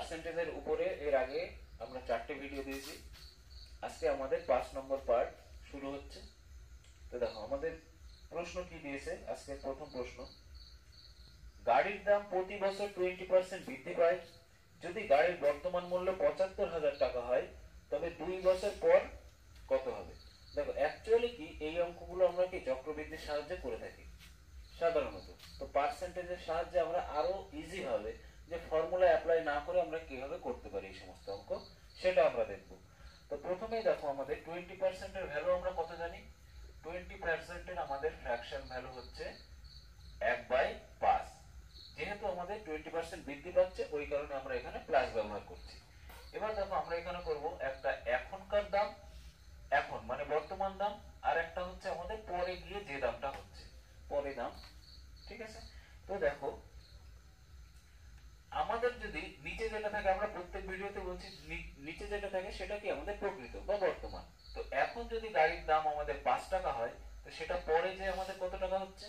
পার্সেন্টেজের উপরে এর আগে আমরা 4টে ভিডিও দিয়েছি। আজকে আমাদের 5 নম্বর পার্ট শুরু হচ্ছে। তো দেখো আমাদের প্রশ্ন কি দিয়েছে। আজকে প্রথম প্রশ্ন, গাড়ির দাম প্রতি বছর 20% বৃদ্ধি পায়। যদি গাড়ির বর্তমান মূল্য 75,000 টাকা হয় তবে 2 বছর পর কত হবে? দেখো অ্যাকচুয়ালি কি এই অঙ্কগুলো আমরা কি চক্রবৃদ্ধির সাহায্যে করে থাকি সাধারণত। তো পার্সেন্টেজের সাহায্যে আমরা আরো ইজি ভাবে যে ফর্মুলা অ্যাপ্লাই না করে আমরা কিভাবে করতে পারি এই সমস্ত অঙ্ক, সেটা আমরা দেখব। তো প্রথমেই দেখো আমাদের 20% এর ভ্যালু আমরা কত জানি। 20% এর আমাদের ফ্র্যাকশন ভ্যালু হচ্ছে 1/5। যেহেতু আমাদের 20% বৃদ্ধি পাচ্ছে ওই কারণে আমরা এখানে প্লাস ব্যবহার করছি। এবার দেখো আমরা এখানে করব একটা এখনকার দাম, এখন মানে বর্তমান দাম, আর একটা হচ্ছে আমাদের পরে গিয়ে যে দামটা হচ্ছে পরে দাম। ঠিক আছে। তো দেখো আমাদের যদি নিচে যেটা থাকে, আমরা প্রত্যেক ভিডিওতে বলছি নিচে যেটা থাকে সেটা কি আমাদের প্রকৃত বা বর্তমান। তো এখন যদি গাড়ির দাম আমাদের 5 টাকা হয় তো সেটা পরে যে আমাদের কত টাকা হচ্ছে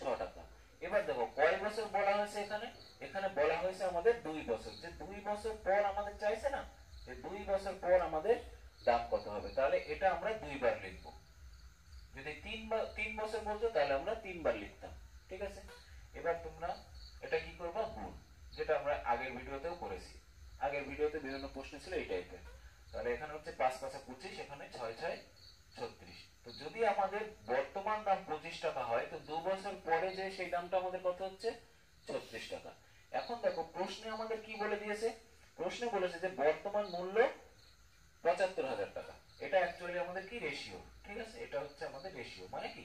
6 টাকা। এবার দেখো কয় বছর বলা হয়েছে এখানে, এখানে বলা হয়েছে আমাদের 2 বছর। যে 2 বছর পর আমাদের চাইছে না, যে 2 বছর পর আমাদের দাম কত হবে, তাহলে এটা আমরা 2 বার লিখবো। যদি 3 বছর বলতো তাহলে আমরা 3 বার লিখতাম। ঠিক আছে। এবার তোমরা এটা কি করবা, গুণ, যেটা আমরা আগের ভিডিওতেও করেছি। আগের ভিডিওতে বিভিন্ন প্রশ্ন ছিল এই টাইপের। তাহলে এখানে হচ্ছে 5 5 25, এখানে 6 6 36। তো যদি আমাদের বর্তমান দাম 25 টাকা হয় তো 2 বছর পরে যে সেই দামটা আমাদের কত হচ্ছে 36 টাকা। এখন দেখো প্রশ্নে আমাদের কি বলে দিয়েছে, প্রশ্নে বলেছে যে বর্তমান মূল্য 75,000 টাকা। এটা অ্যাকচুয়ালি আমাদের কি রেশিও। ঠিক আছে, এটা হচ্ছে আমাদের রেশিও, মানে কি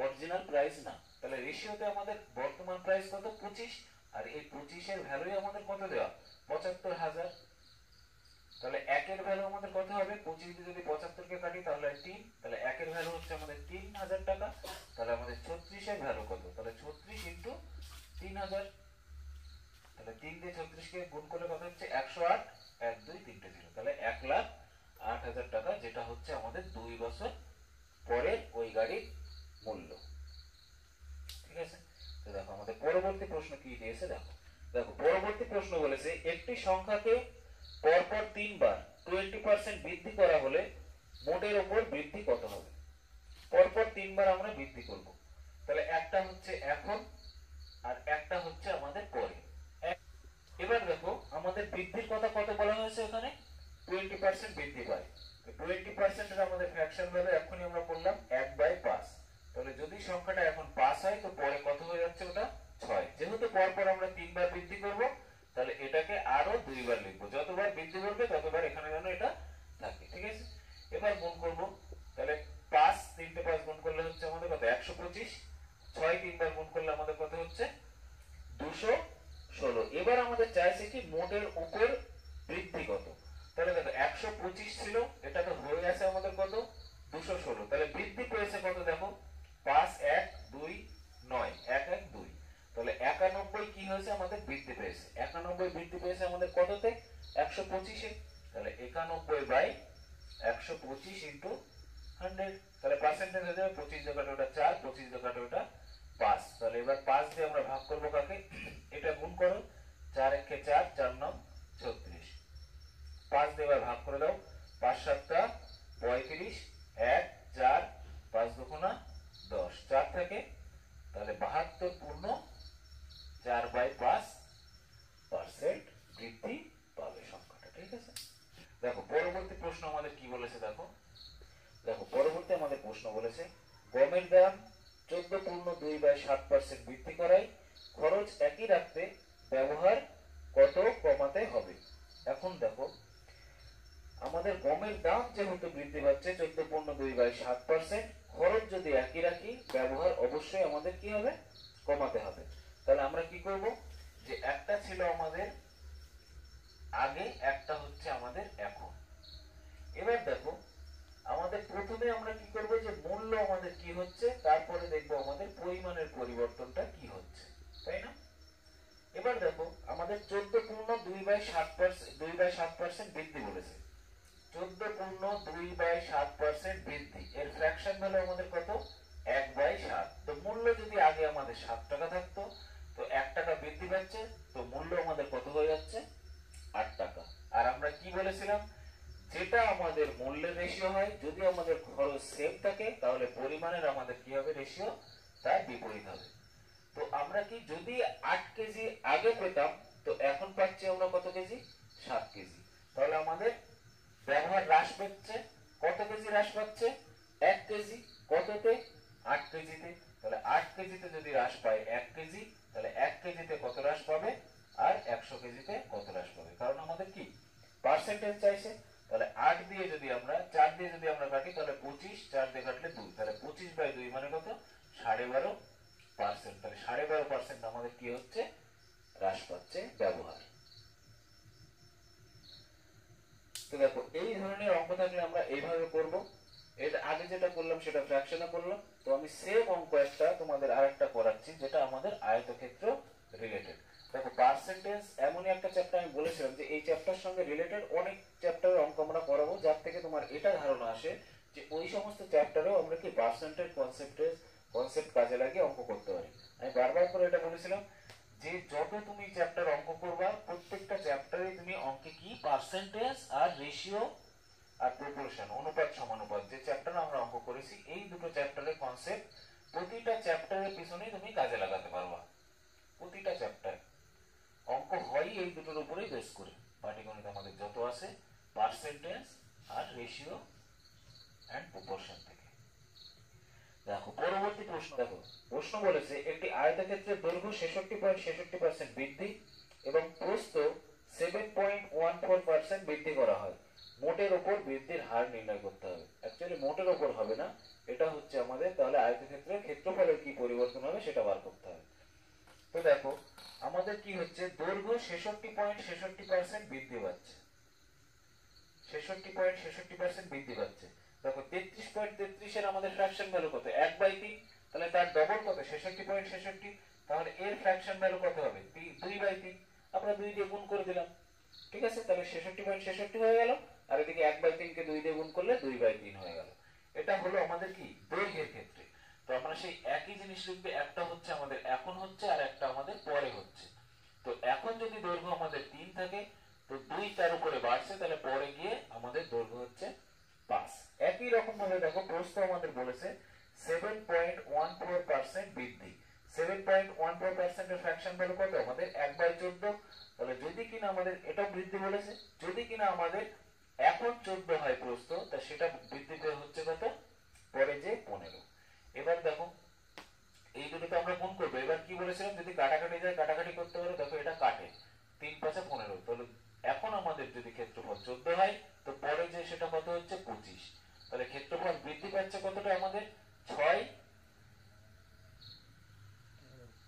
অরিজিনাল প্রাইস না। তাহলে রেশিওতে আমাদের বর্তমান প্রাইস কত 25, আর এই 25 এর ভ্যালুই আমাদের কত দেওয়া 75,000। তাহলে 1 এর ভ্যালু আমাদের কত হবে, 25 দিয়ে যদি 75 কে কাটি তাহলে 3, তাহলে 1 এর ভ্যালু হচ্ছে আমাদের 3,000 টাকা। তাহলে আমাদের 36 এর ভ্যালু কত, তাহলে 36 ইনটু 3,000। তাহলে 3 দিয়ে 36 কে গুণ করলে কত হচ্ছে 108, 1 2 3 0, তাহলে 1,08,000 টাকা, যেটা হচ্ছে আমাদের 2 বছর পরে ওই গাড়ির মূল্য। ঠিক আছে। তো দেখো আমাদের পরবর্তী প্রশ্ন কি দিয়েছে, দেখো দেখো পরবর্তী প্রশ্ন বলেছে একটি সংখ্যাকে পরপর 3 বার 20% বৃদ্ধি করা হলে মোটের উপর বৃদ্ধি কত হবে। পরপর 3 বার আমরা বৃদ্ধি করব। তাহলে একটা হচ্ছে এখন আর একটা হচ্ছে আমাদের পরে। এবার দেখো আমাদের বৃদ্ধির কথা কত বলা হয়েছে, এখানে 20% বৃদ্ধি পায়। 20% এর আমাদের ফ্র্যাকশন ভ্যালু এখনই আমরা করলাম 1/5। তাহলে যদি সংখ্যাটা এখন 5 হয় তো পরে কত হয়ে যাচ্ছে ওটা 6। যেহেতু পরপর আমরা 3 বার বৃদ্ধি করব তাহলে এটাকে আরো 2 বার লিখবো। যতবার বৃদ্ধি করবে ততবার এখানে যেন এটা থাকে। ঠিক আছে। এবার গুণ করব। তাহলে 5 3টে 5 গুণ করলে হচ্ছে আমাদের কত 125, 6 3 বার গুণ করলে আমাদের কত হচ্ছে 216। এবার আমাদের চাইছে কি মোটের উপর বৃদ্ধি কত। তাহলে দেখো 125 ছিল, এটা তো হয়ে আছে আমাদের কত 216। তাহলে বৃদ্ধি পেয়েছে কত দেখো 5 1 2 9, 1 1 2। তাহলে 91 কি হয়েছে আমাদের বৃদ্ধি পেয়েছে। 91 বৃদ্ধি পেয়েছে আমাদের কততে 125 এ। তাহলে 91/125 ইনটু 100। তাহলে পার্সেন্টেজ হয়ে যাবে 25 দিয়ে কাটে ওটা 4, 25 দিয়ে কাটে ওটা 5। তাহলে এবার 5 দিয়ে আমরা ভাগ করব কাকে, এটা গুণ করো, 4 1 4, 4 9 36। 5 দিয়ে এবার ভাগ করে দাও, 5 7 35, 1 4, 5 2 10, 4 থাকে। তাহলে 72 পূর্ণ 4/5% বৃদ্ধি পাবে সংখ্যাটা। ঠিক আছে। দেখো পরবর্তী প্রশ্ন আমাদের কি বলেছে, দেখো দেখো পরবর্তী আমাদের প্রশ্ন বলেছে গমের দাম 14.2/7% বৃদ্ধি করায় খরচ একই রাখতে ব্যবহার কত কমাতে হবে। এখন দেখো আমাদের গমের দাম যেহেতু বৃদ্ধি পাচ্ছে 14.2/7%, খরচ যদি একই রাখি ব্যবহার অবশ্যই আমাদের কি হবে কমাতে হবে। তাহলে আমরা কি করব, যে একটা ছিল আমাদের আগে, একটা হচ্ছে আমাদের এখন। এবার দেখো আমাদের প্রথমে আমরা কি করব, যে মূল্য আমাদের কি হচ্ছে তারপরে দেখবো আমাদের পরিমাণের পরিবর্তনটা কি হচ্ছে, তাই না। এবার দেখো আমাদের 14.2/7% বৃদ্ধি বলেছে। 14.2/7% বৃদ্ধি, এর ফ্র্যাকশন ভ্যালু আমাদের কত 1/7। তো মূল্য যদি আগে আমাদের 7 টাকা থাকতো তো 1 টাকা বৃদ্ধি পাচ্ছে, তো মূল্য আমাদের কত হয়ে যাচ্ছে 8 টাকা। বলেছিলাম, যেটা আমাদের মূল্যের রেশিও হয়, যদি আমাদের খরচ সেম থাকে তাহলে পরিমাণের আমাদের কি হবে রেশিও, তার বিপরীত হবে। তো আমরা কি যদি 8 কেজি আগে পেতাম, তো এখন পাচ্ছি আমরা কত কেজি, 7 কেজি। তাহলে আমাদের ব্যবহার হ্রাস পাচ্ছে, কত কেজি হ্রাস পাচ্ছে, 1 কেজি। কততে, 8 কেজিতে। তাহলে 8 কেজিতে যদি হ্রাস পায় 1 কেজি, তাহলে 1 কেজিতে কত হ্রাস পাবে, আর 100 কেজিতে কত হ্রাস পাবে, কারণ আমাদের কি পার্সেন্টেজ চাইছে। তাহলে 8 দিয়ে যদি আমরা 4 দিয়ে যদি আমরা কাটি, তাহলে 25, 4 দিয়ে কাটলে 2, তাহলে 25/2 মানে কত, 12.5%। তাহলে 12.5% আমাদের কি হচ্ছে, হ্রাস পাচ্ছে ব্যবহার। তো দেখো, এই ধরনের অঙ্ক থাকলে আমরা এইভাবে করব। এর আগে যেটা করলাম সেটা ফ্র্যাকশনে করলাম। তো আমি সেম অঙ্ক একটা তোমাদের আরেকটা করাচ্ছি, যেটা আমাদের আয়তক্ষেত্র রিলেটেড। দেখো, পার্সেন্টেজ এমনই একটা চ্যাপ্টার, আমি বলেছিলাম যে এই চ্যাপ্টার সঙ্গে রিলেটেড অনেক চ্যাপ্টারের অঙ্ক আমরা করাবো, যার থেকে তোমার এটা ধারণা আসে যে ওই সমস্ত চ্যাপ্টারেও আমরা কি পার্সেন্টেজ কনসেপ্ট কাজে লাগিয়ে অঙ্ক করতে পারি। আমি বারবার করে এটা বলেছিলাম যে যত তুমি চ্যাপ্টার অঙ্ক করবা, প্রত্যেকটা চ্যাপ্টারে তুমি অঙ্কে কি পার্সেন্টেজ আর রেশিও আর প্রপোর্শন, অনুপাত সমানুপাত, যে চ্যাপ্টারে আমরা অঙ্ক করেছি, এই দুটো চ্যাপ্টারের কনসেপ্ট প্রতিটা চ্যাপ্টারের পিছনেই তুমি কাজে লাগাতে পারবা। প্রতিটা চ্যাপ্টার অঙ্ক হয় এই দুটোর উপরেই বেস করে। পাটিগণিত আমাদের যত আছে, পার্সেন্টেজ আর রেশিও এন্ড প্রপোর্শন থেকে। দেখো পরবর্তী প্রশ্ন, দেখো প্রশ্ন বলেছে একটি আয়তক্ষেত্রের দৈর্ঘ্য 66.66% বৃদ্ধি এবং প্রস্থ 7.14% বৃদ্ধি করা হয়, মোটের উপর বৃদ্ধির হার নির্ণয় করতে হবে। অ্যাকচুয়ালি মোটের উপর হবে না, এটা হচ্ছে আমাদের তাহলে আয়তক্ষেত্রের ক্ষেত্রফলের কি পরিবর্তন হবে সেটা বার করতে হবে। তো দেখো আমাদের কি হচ্ছে, দৈর্ঘ্য 66.66% বৃদ্ধি পাচ্ছে, 66.66% বৃদ্ধি পাচ্ছে। দেখো 33.33 এর আমাদের ফ্র্যাকশন ভ্যালু কত, 1/3, তাহলে তার ডবল কত, 66.66, তাহলে এর ফ্র্যাকশন ভ্যালু কত হবে, 2/3। আমরা 2 দিয়ে গুণ করে দিলাম, ঠিক আছে, তাহলে 66.66 হয়ে গেল, আর এদিকে 1/3 কে 2 দিয়ে গুণ করলে 2/3 হয়ে গেল। এটা হলো আমাদের কি দৈর্ঘ্যের ক্ষেত্রে। তো আমরা সেই একই জিনিস লিখবে, একটা হচ্ছে আমাদের এখন হচ্ছে আর একটা আমাদের পরে হচ্ছে। তো এখন যদি দৈর্ঘ্য আমাদের 3 থাকে, তো 2 তার উপরে বাড়ছে, তাহলে পরে গিয়ে আমাদের দৈর্ঘ্য হচ্ছে 5। একই রকম ভাবে দেখো প্রস্থ আমাদের বলেছে 7.14% বৃদ্ধি। 7.14% এর ফ্র্যাকশন ভ্যালু কত আমাদের, 1/14। তাহলে যদি কিনা আমাদের এটা বৃদ্ধি বলেছে, যদি কিনা আমাদের এখন 14 হয় প্রস্থ, তা সেটা বৃদ্ধি পেয়ে হচ্ছে কত, পরে যে 15। এবার দেখো এই দুটোকে আমরা গুণ করবো। এবার কি বলেছিলাম, যদি কাটাকাটি যায় কাটাকাটি করতে পারো, দেখো এটা কাটে, 3 5 15। তাহলে এখন আমাদের যদি ক্ষেত্রফল 14 হয়, তো পরে যে সেটা কত হচ্ছে 25। তাহলে ক্ষেত্রফল বৃদ্ধি পাচ্ছে কতটা আমাদের, 6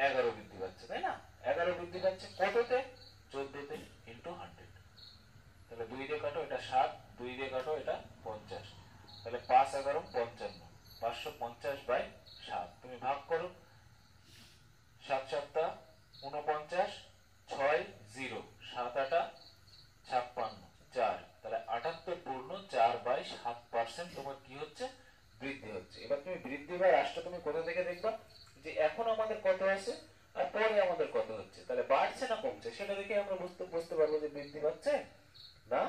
11 বৃদ্ধি পাচ্ছে, তাই না, 11 বৃদ্ধি পাচ্ছে কততে, 14তে ইন্টু 100। তাহলে 2 দিয়ে কাটো, এটা 7, 2 দিয়ে কাটো, এটা 50। তাহলে 5 11 55, 550/7। তুমি ভাগ করো, 7 7 49, 6 0, 7 8 56, 4, তাহলে 78.4/7% তোমার কি হচ্ছে, বৃদ্ধি হচ্ছে। এবার তুমি বৃদ্ধি বা হ্রাসটা তুমি কোথা থেকে দেখবা, যে এখন আমাদের কত আছে আর পরে আমাদের কত হচ্ছে, তাহলে বাড়ছে না কমছে সেটা দেখে আমরা বুঝতে পারবো যে বৃদ্ধি পাচ্ছে না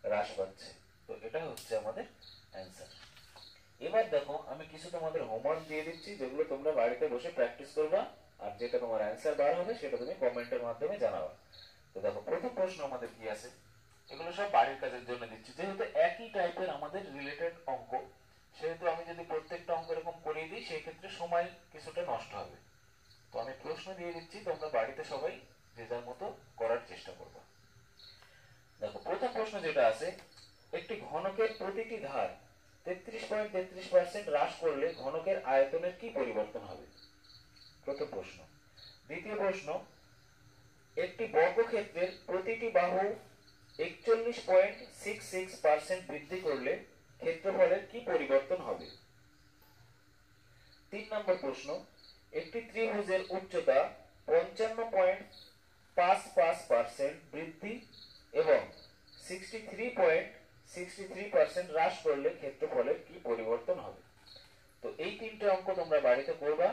হ্রাস পাচ্ছে। তো এটা হচ্ছে আমাদের অ্যান্সার। এবার দেখো আমি কিছু তোমাদের হোমওয়ার্ক দিয়ে দিচ্ছি, যেগুলো তোমরা বাড়িতে বসে প্র্যাকটিস করবা, আর যেটা তোমার অ্যান্সার বার হবে সেটা তুমি কমেন্টের মাধ্যমে জানাবা। তো দেখো প্রথম প্রশ্ন আমাদের কি আছে, এগুলো সব বাড়ির কাজের জন্য দিচ্ছি, যেহেতু একই টাইপের আমাদের রিলেটেড অঙ্ক, সেহেতু আমি যদি প্রত্যেকটা অঙ্ক এরকম করিয়ে দিই সেই ক্ষেত্রে সময় কিছুটা নষ্ট হবে। তো আমি প্রশ্ন দিয়ে দিচ্ছি, তোমরা বাড়িতে সবাই যে যার মতো করার চেষ্টা করবা। দেখো প্রথম প্রশ্ন যেটা আছে, একটি ঘনকের প্রতিটি ধার 33.33% হ্রাস করলে ঘনকের আয়তনের কি পরিবর্তন হবে, প্রথম প্রশ্ন। দ্বিতীয় প্রশ্ন, একটি বর্গক্ষেত্রের প্রতিটি বাহু 41.66% বৃদ্ধি করলে ক্ষেত্রফলের কি পরিবর্তন হবে। 3 নম্বর প্রশ্ন, একটি ত্রিভুজের উচ্চতা 55.55% বৃদ্ধি এবং 63.63% হ্রাস করলে ক্ষেত্রফলের কি পরিবর্তন হবে। তো এই তিনটে অঙ্ক তোমরা বাড়িতে করবা,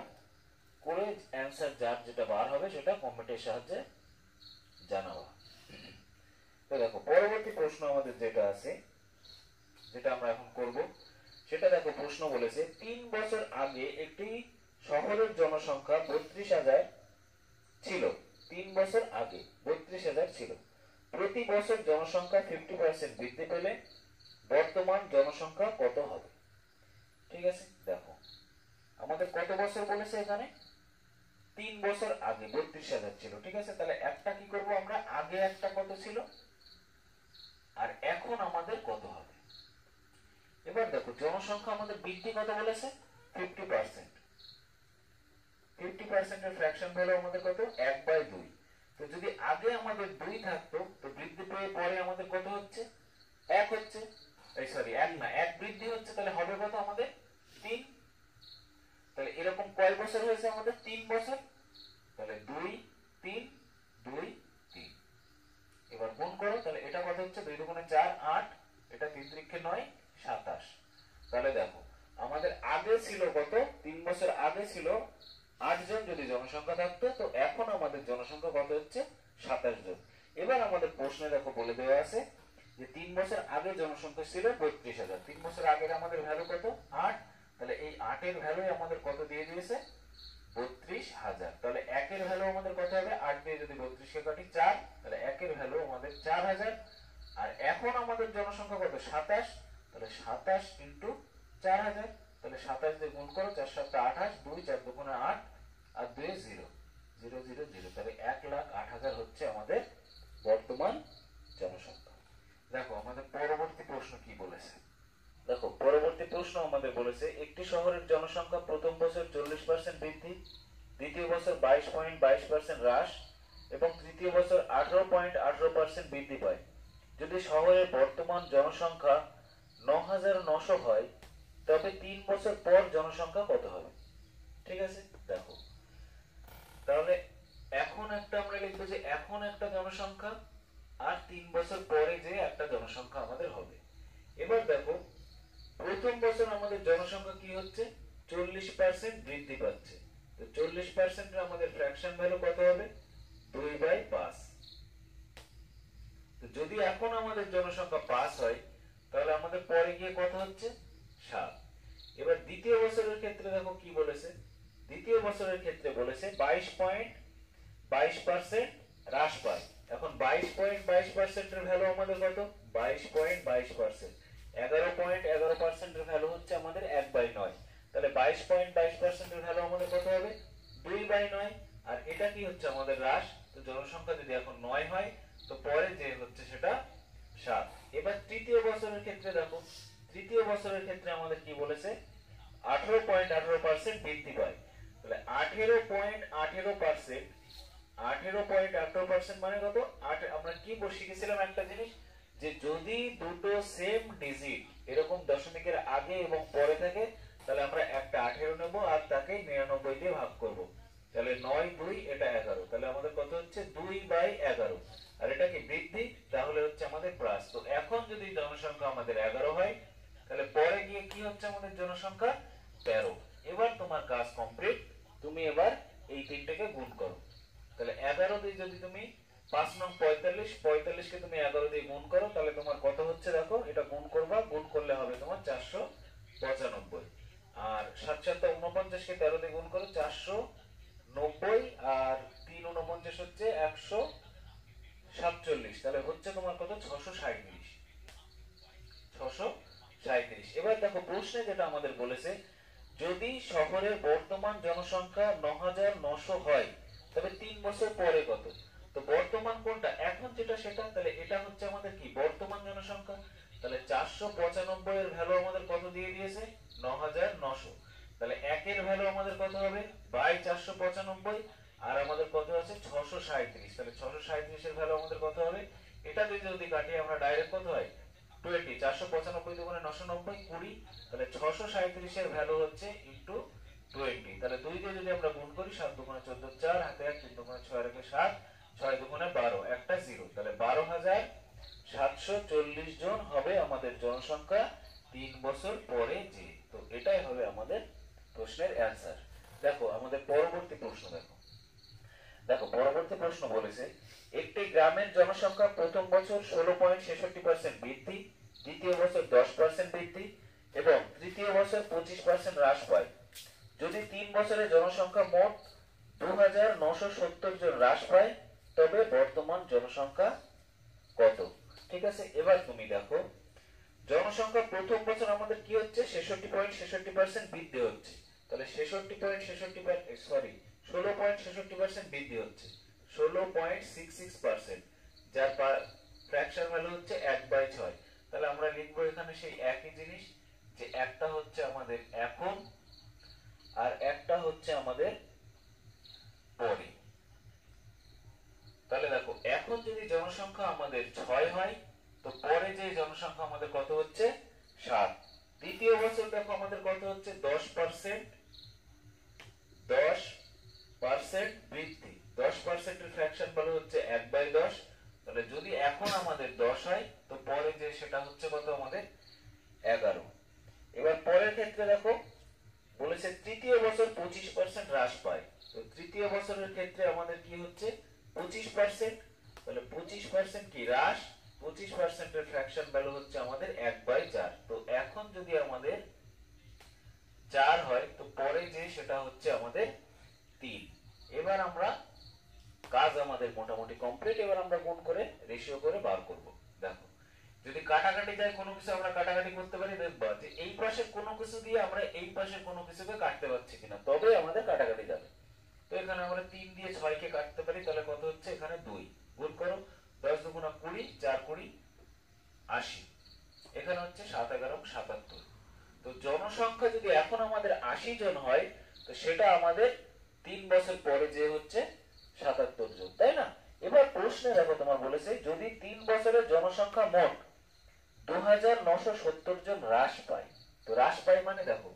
করে অ্যান্সার যার যেটা বার হবে সেটা কমেন্টের সাহায্যে জানাবা। তো দেখো পরবর্তী প্রশ্ন আমাদের যেটা আছে, যেটা আমরা এখন করব, সেটা দেখো প্রশ্ন বলেছে 3 বছর আগে একটি শহরের জনসংখ্যা 32,000 ছিল। 3 বছর আগে 32,000 ছিল। প্রতি বছর জনসংখ্যা 50% বৃদ্ধি পেলে বর্তমান জনসংখ্যা কত হবে? ঠিক আছে, দেখো আমাদের কত বছর বলেছে এখানে? 3 বছর আগে 32,000 ছিল। ঠিক আছে, তাহলে একটা কি করব আমরা, আগে একটা কত ছিল আর এখন আমাদের কত হবে। এবার দেখো জনসংখ্যা আমাদের বৃদ্ধি কত বলেছে? 50%। 50% এর ফ্র্যাকশন ভ্যালু আমাদের কত? 1/2। তো যদি আগে আমাদের 2 থাকতো, তো বৃদ্ধি পেয়ে পরে আমাদের কত হচ্ছে? 1 হচ্ছে। এই সরি 1 না, 1 বৃদ্ধি হচ্ছে, তাহলে হবে কত আমাদের? 3। তাহলে এরকম কয় বছর হয়েছে আমাদের? 3 বছর। তাহলে 2 3 2 3। এবার গুণ করো, তাহলে এটা কত হচ্ছে? 2 দুগুণে 4 8, এটা 3 3 9 27। তাহলে দেখো আমাদের আগে ছিল কত? 3 বছর আগে ছিল 8 জন যদি জনসংখ্যা থাকতো, তো এখন আমাদের জনসংখ্যা কত হচ্ছে? 27 জন। এবার আমাদের প্রশ্নে দেখো বলে দেওয়া আছে যে 3 বছর আগে জনসংখ্যা ছিল 32,000। 3 বছর আগের আমাদের ভ্যালু কত? 8। তাহলে এই 8 এর ভ্যালু আমাদের কত দিয়ে দিয়েছে? 32,000। তাহলে 1 এর ভ্যালু আমাদের কত হবে? 8 দিয়ে যদি 32 কে কাটি 4, তাহলে 1 এর ভ্যালু আমাদের 4000। আর এখন আমাদের জনসংখ্যা কত? 27। তাহলে 27 ইনটু 4000। তাহলে 27 দিয়ে গুণ করো, 4 7 28, 2 4 দুগুণে 8 আর 2 0 0 0 0। তাহলে 1,08,000 হচ্ছে আমাদের বর্তমান জনসংখ্যা। দেখো আমাদের পরবর্তী প্রশ্ন কি বলেছে। দেখো পরবর্তী প্রশ্ন আমাদের বলেছে একটি শহরের জনসংখ্যা প্রথম বছর 40% বৃদ্ধি, দ্বিতীয় বছর 22.22% হ্রাস এবং তৃতীয় বছর 18.18% বৃদ্ধি পায়। যদি শহরের বর্তমান জনসংখ্যা 9,900 হয়, তবে 3 বছর পর জনসংখ্যা কত হবে? ঠিক আছে, দেখো তাহলে এখন একটা আমরা লিখবো যে এখন একটা জনসংখ্যা আর 3 বছর পরে যে একটা জনসংখ্যা আমাদের হবে। এবার দেখো প্রথম বছর আমাদের জনসংখ্যা কি হচ্ছে? 40% বৃদ্ধি পাচ্ছে। তো 40% এর আমাদের ফ্র্যাকশন ভ্যালু কত হবে? 2/5। তো যদি এখন আমাদের জনসংখ্যা 5 হয়, তাহলে আমাদের পরে গিয়ে কত হচ্ছে? 7। এবার দ্বিতীয় বছরের ক্ষেত্রে দেখো কি বলেছে। দ্বিতীয় বছরের ক্ষেত্রে বলেছে 22.22% হ্রাস পায়। এখন 22.22% এর ভ্যালু আমাদের কত? 22.22%। 11.11% এর ভ্যালু হচ্ছে আমাদের 1/9। তাহলে 22.22% এর ভ্যালু আমাদের কত হবে? 2/9। আর এটা কি হচ্ছে? আমাদের হ্রাস। তো জনসংখ্যা যদি এখন 9 হয়, তো পরে যে হচ্ছে সেটা 7। এবার তৃতীয় বছরের ক্ষেত্রে দেখো, তৃতীয় বছরের ক্ষেত্রে আমাদের কি বলেছে? 18.18% বৃদ্ধি পায়। তাহলে 18.18%, 18.18% মানে কত? আমরা কি শিখেছিলাম একটা জিনিস, যে যদি দুটো সেম ডিজিট এরকম দশমিকের আগে এবং পরে থাকে, তাহলে আমরা একটা 18 নেব আর তাকে 99 দিয়ে ভাগ করব। তাহলে 9 2 এটা 11। তাহলে আমাদের কত হচ্ছে? 2/11। আর এটা কি বৃদ্ধি? তাহলে হচ্ছে আমাদের প্লাস। তো এখন যদি জনসংখ্যা আমাদের 11 হয়, তাহলে পরে গিয়ে কি হচ্ছে আমাদের জনসংখ্যা? 13। এবার তোমার কাজ কমপ্লিট। তুমি এবার এই তিনটাকে গুণ করো। তাহলে 11 দিয়ে যদি তুমি 5 নং 45, 45 কে তুমি 11 দিয়ে গুণ করো, তাহলে তোমার কত হচ্ছে? দেখো এটা গুণ করবা, গুণ করলে হবে তোমার 495। আর 7 7 49 কে 13 দিয়ে গুণ করো, 490। আর 3 49 হচ্ছে 147। তাহলে হচ্ছে তোমার কত? 637। 637। এবার দেখো প্রশ্নে যেটা আমাদের বলেছে, যদি শহরের বর্তমান জনসংখ্যা 9,900 হয়, তবে 3 বছর পরে কত? তো বর্তমান কোনটা? এখন যেটা সেটা। তাহলে এটা হচ্ছে আমাদের কি? বর্তমান জনসংখ্যা। তাহলে 495 এর ভ্যালু আমাদের কত দিয়ে দিয়েছে? 9,900। তাহলে 1 এর ভ্যালু আমাদের কত হবে? বাই 495। আর আমাদের কত আছে? 637। তাহলে 637 এর ভ্যালু আমাদের কত হবে? এটা দিয়ে যদি কাটি আমরা ডাইরেক্ট কত হয়? 20। 495 দুগুণে 990, 20। তাহলে 637 এর ভ্যালু হচ্ছে ইনটু 20। তাহলে 2 দিয়ে যদি আমরা গুণ করি, 7 দুগুণে 14 4, হাতে 1, 3 দুগুণে 6 রেখে 7, 6 দুগুণে 12, একটা 0। তাহলে 12,740 জন হবে আমাদের জনসংখ্যা 3 বছর পরে যে। তো এটাই হবে আমাদের প্রশ্নের অ্যান্সার। দেখো আমাদের পরবর্তী প্রশ্ন দেখো। দেখো পরবর্তী প্রশ্ন বলেছে একটি গ্রামের জনসংখ্যা প্রথম বছর 16.66% বৃদ্ধি, দ্বিতীয় বছর 10% বৃদ্ধি এবং তৃতীয় বছর 25% হ্রাস পায়। যদি 3 বছরে জনসংখ্যা মোট 2970 জন হ্রাস পায় তবে বর্তমান জনসংখ্যা কত? ঠিক আছে, এবার তুমি দেখো জনসংখ্যা প্রথম বছর আমাদের কি হচ্ছে 66.66% বৃদ্ধি হচ্ছে, তাহলে 16.66% বৃদ্ধি হচ্ছে 16.66%, যার ফ্র্যাকশন ভ্যালু হচ্ছে 1/6। তাহলে আমরা লিখবো এখানে সেই একই জিনিস যে একটা হচ্ছে আমাদের এখন আর একটা হচ্ছে আমাদের পরে। তাহলে দেখো এখন যদি জনসংখ্যা আমাদের 6 হয় তো পরে যে জনসংখ্যা আমাদের কত হচ্ছে 7। দ্বিতীয় বছর দেখো আমাদের কত হচ্ছে 10% বৃদ্ধি, 10% এর ফ্র্যাকশন ভ্যালু হচ্ছে 1/10। তাহলে যদি এখন আমাদের 10 হয় তো পরে যে সেটা হচ্ছে কত আমাদের 11। এবার পরের ক্ষেত্রে দেখো বলেছে তৃতীয় বছর 25% হ্রাস পায়, তো তৃতীয় বছরের ক্ষেত্রে আমাদের কি হচ্ছে 25%, তাহলে 25% কি হ্রাস, 25% এর ফ্র্যাকশন ভ্যালু হচ্ছে আমাদের 1/4। তো এখন যদি আমাদের 4 হয় তো পরে যে সেটা হচ্ছে আমাদের 3। এবার আমরা কাজ আমাদের মোটামুটি কমপ্লিট, এবার আমরা গুণ করে রেশিও করে বার করব। দেখো যদি কাটাকাটি যায় কোনো কিছু আমরা কাটাকাটি করতে পারি, দেখবা যে এই পাশের কোনো কিছু দিয়ে আমরা এই পাশের কোনো কিছুকে কাটতে পারছি কিনা, তবে আমাদের কাটাকাটি যাবে। তো এখানে আমরা 3 দিয়ে 6 কে কাটতে পারি, তাহলে কত হচ্ছে এখানে 2। গুণ করো 10 দুগুণা 20, 4 20 80, এখানে হচ্ছে 7 11 77। তো জনসংখ্যা যদি এখন আমাদের 80 জন হয় তো সেটা আমাদের 3 বছর পরে যে হচ্ছে 77 জন, তাই না? এবার প্রশ্নে দেখো তোমার বলেছে যদি 3 বছরের জনসংখ্যা মোট 2970 জন হ্রাস পায়, তো হ্রাস পায় মানে দেখো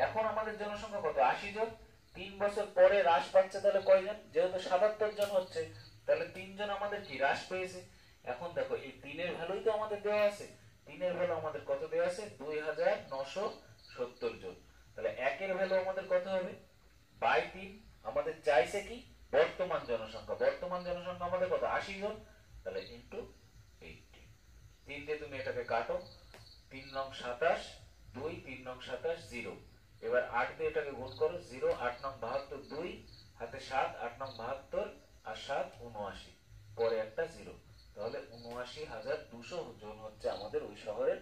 এখন আমাদের জনসংখ্যা কত 80 জন, 3 বছর পরে হ্রাস পাচ্ছে তাহলে কয়জন, যেহেতু 77 জন হচ্ছে তাহলে 3 জন আমাদের কি হ্রাস পেয়েছে। এখন দেখো এই 3 এর ভ্যালুই তো আমাদের দেওয়া আছে, 3 এর ভ্যালু আমাদের কত দেওয়া আছে 2970 জন, তাহলে 1 এর ভ্যালু আমাদের কত হবে বাই 3। আমাদের চাইছে কি বর্তমান জনসংখ্যা, বর্তমান জনসংখ্যা আমাদের কত 80 জন, তাহলে ইনটু 80। 3 দিয়ে তুমি এটাকে কাটো, 3 নং 27, 2 3 নং 27 0। এবার 8 দিয়ে এটাকে গুণ করো 0 8 নং 72, 2 হাতে 7 8 নং 72 আর 7 79, পরে একটা 0, তাহলে 79,200 জন হচ্ছে আমাদের ওই শহরের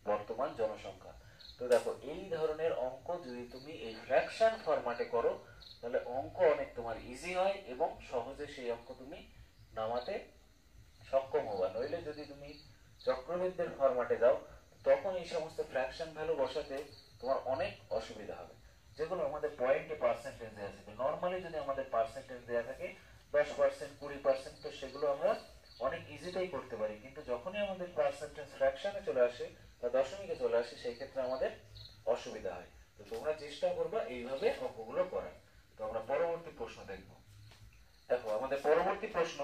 বর্তমান জনসংখ্যা। তো দেখো এই ধরনের অঙ্ক যদি তুমি এই ফ্র্যাকশন ফরম্যাটে করো তাহলে অঙ্ক অনেক তোমার ইজি হয় এবং সহজে সেই অঙ্ক তুমি নামাতে সক্ষম হবা। নইলে যদি তুমি চক্রবৃদ্ধির ফরম্যাটে যাও তখন এই সমস্ত ফ্র্যাকশন ভ্যালু বসাতে তোমার অনেক অসুবিধা হবে, যেগুলো আমাদের পয়েন্টে পার্সেন্টেজ দেওয়া থাকে। নর্মালি যদি আমাদের পার্সেন্টেজ দেওয়া থাকে 10% 20%, তো সেগুলো আমরা অনেক ইজিতেই করতে পারি, কিন্তু যখনই আমাদের পার্সেন্টেজ ফ্র্যাকশনে চলে আসে বা দশমিকে চলে আসে সেই ক্ষেত্রে আমাদের অসুবিধা হয়। তো তোমরা চেষ্টা করবা এইভাবে অঙ্কগুলো করার। তো আমরা পরবর্তী প্রশ্ন দেখব। দেখো আমাদের পরবর্তী প্রশ্ন,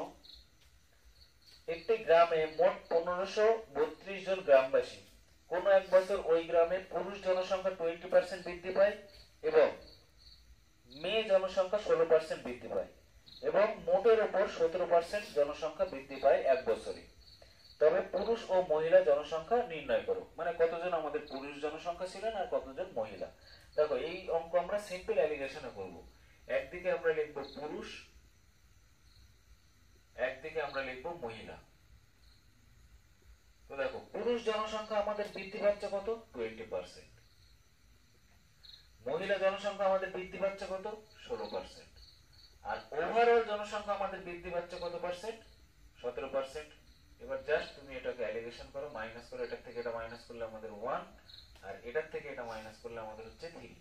একটি গ্রামে মোট 1532 জন গ্রামবাসী, কোন এক বছর ওই গ্রামে পুরুষ জনসংখ্যা 20% বৃদ্ধি পায় এবং মেয়ে জনসংখ্যা 16% বৃদ্ধি পায় এবং মোটের উপর 17% জনসংখ্যা বৃদ্ধি পায় এক বছরে, তবে পুরুষ ও মহিলা জনসংখ্যা নির্ণয় করো। মানে কতজন আমাদের পুরুষ জনসংখ্যা ছিলেন আর কতজন মহিলা। দেখো এই অঙ্ক আমরা সিম্পল অ্যালিগেশনে করব। একদিকে আমরা লিখব পুরুষ, একদিকে আমরা লিখব মহিলা। তো দেখো পুরুষ জনসংখ্যা আমাদের বৃদ্ধি পাচ্ছে কত 20%, মহিলা জনসংখ্যা আমাদের বৃদ্ধি পাচ্ছে কত 16%, আর ওভারঅল জনসংখ্যা আমাদের বৃদ্ধি পাচ্ছে কত পার্সেন্ট 17%। এবার জাস্ট তুমি এটাকে অ্যালিগেশন করো, মাইনাস করে এটার থেকে এটা মাইনাস করলে আমাদের 1 আর এটার থেকে এটা মাইনাস করলে আমাদের হচ্ছে 3।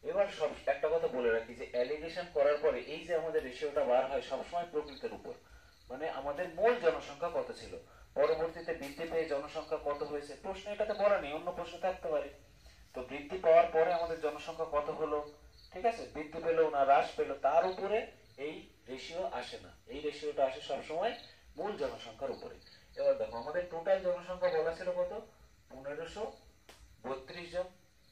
এবার সব একটা কথা বলে রাখি যে অ্যালিগেশন করার পরে এই যে আমাদের রেশিওটা বার হয় সবসময় প্রকৃতির উপর, মানে আমাদের মূল জনসংখ্যা কত ছিল, পরবর্তীতে বৃদ্ধি পেয়ে জনসংখ্যা কত হয়েছে প্রশ্ন এটাতে বলা নেই, অন্য প্রশ্ন থাকতে পারে। তো বৃদ্ধি পাওয়ার পরে আমাদের জনসংখ্যা কত হলো, ঠিক আছে, বৃদ্ধি পেলো না হ্রাস পেলো তার উপরে এই রেশিও আসে না, এই রেশিওটা আসে সবসময় মূল জনসংখ্যার উপরে। এবার দেখো আমাদের টোটাল জনসংখ্যা বলা ছিল কত 1532 জন,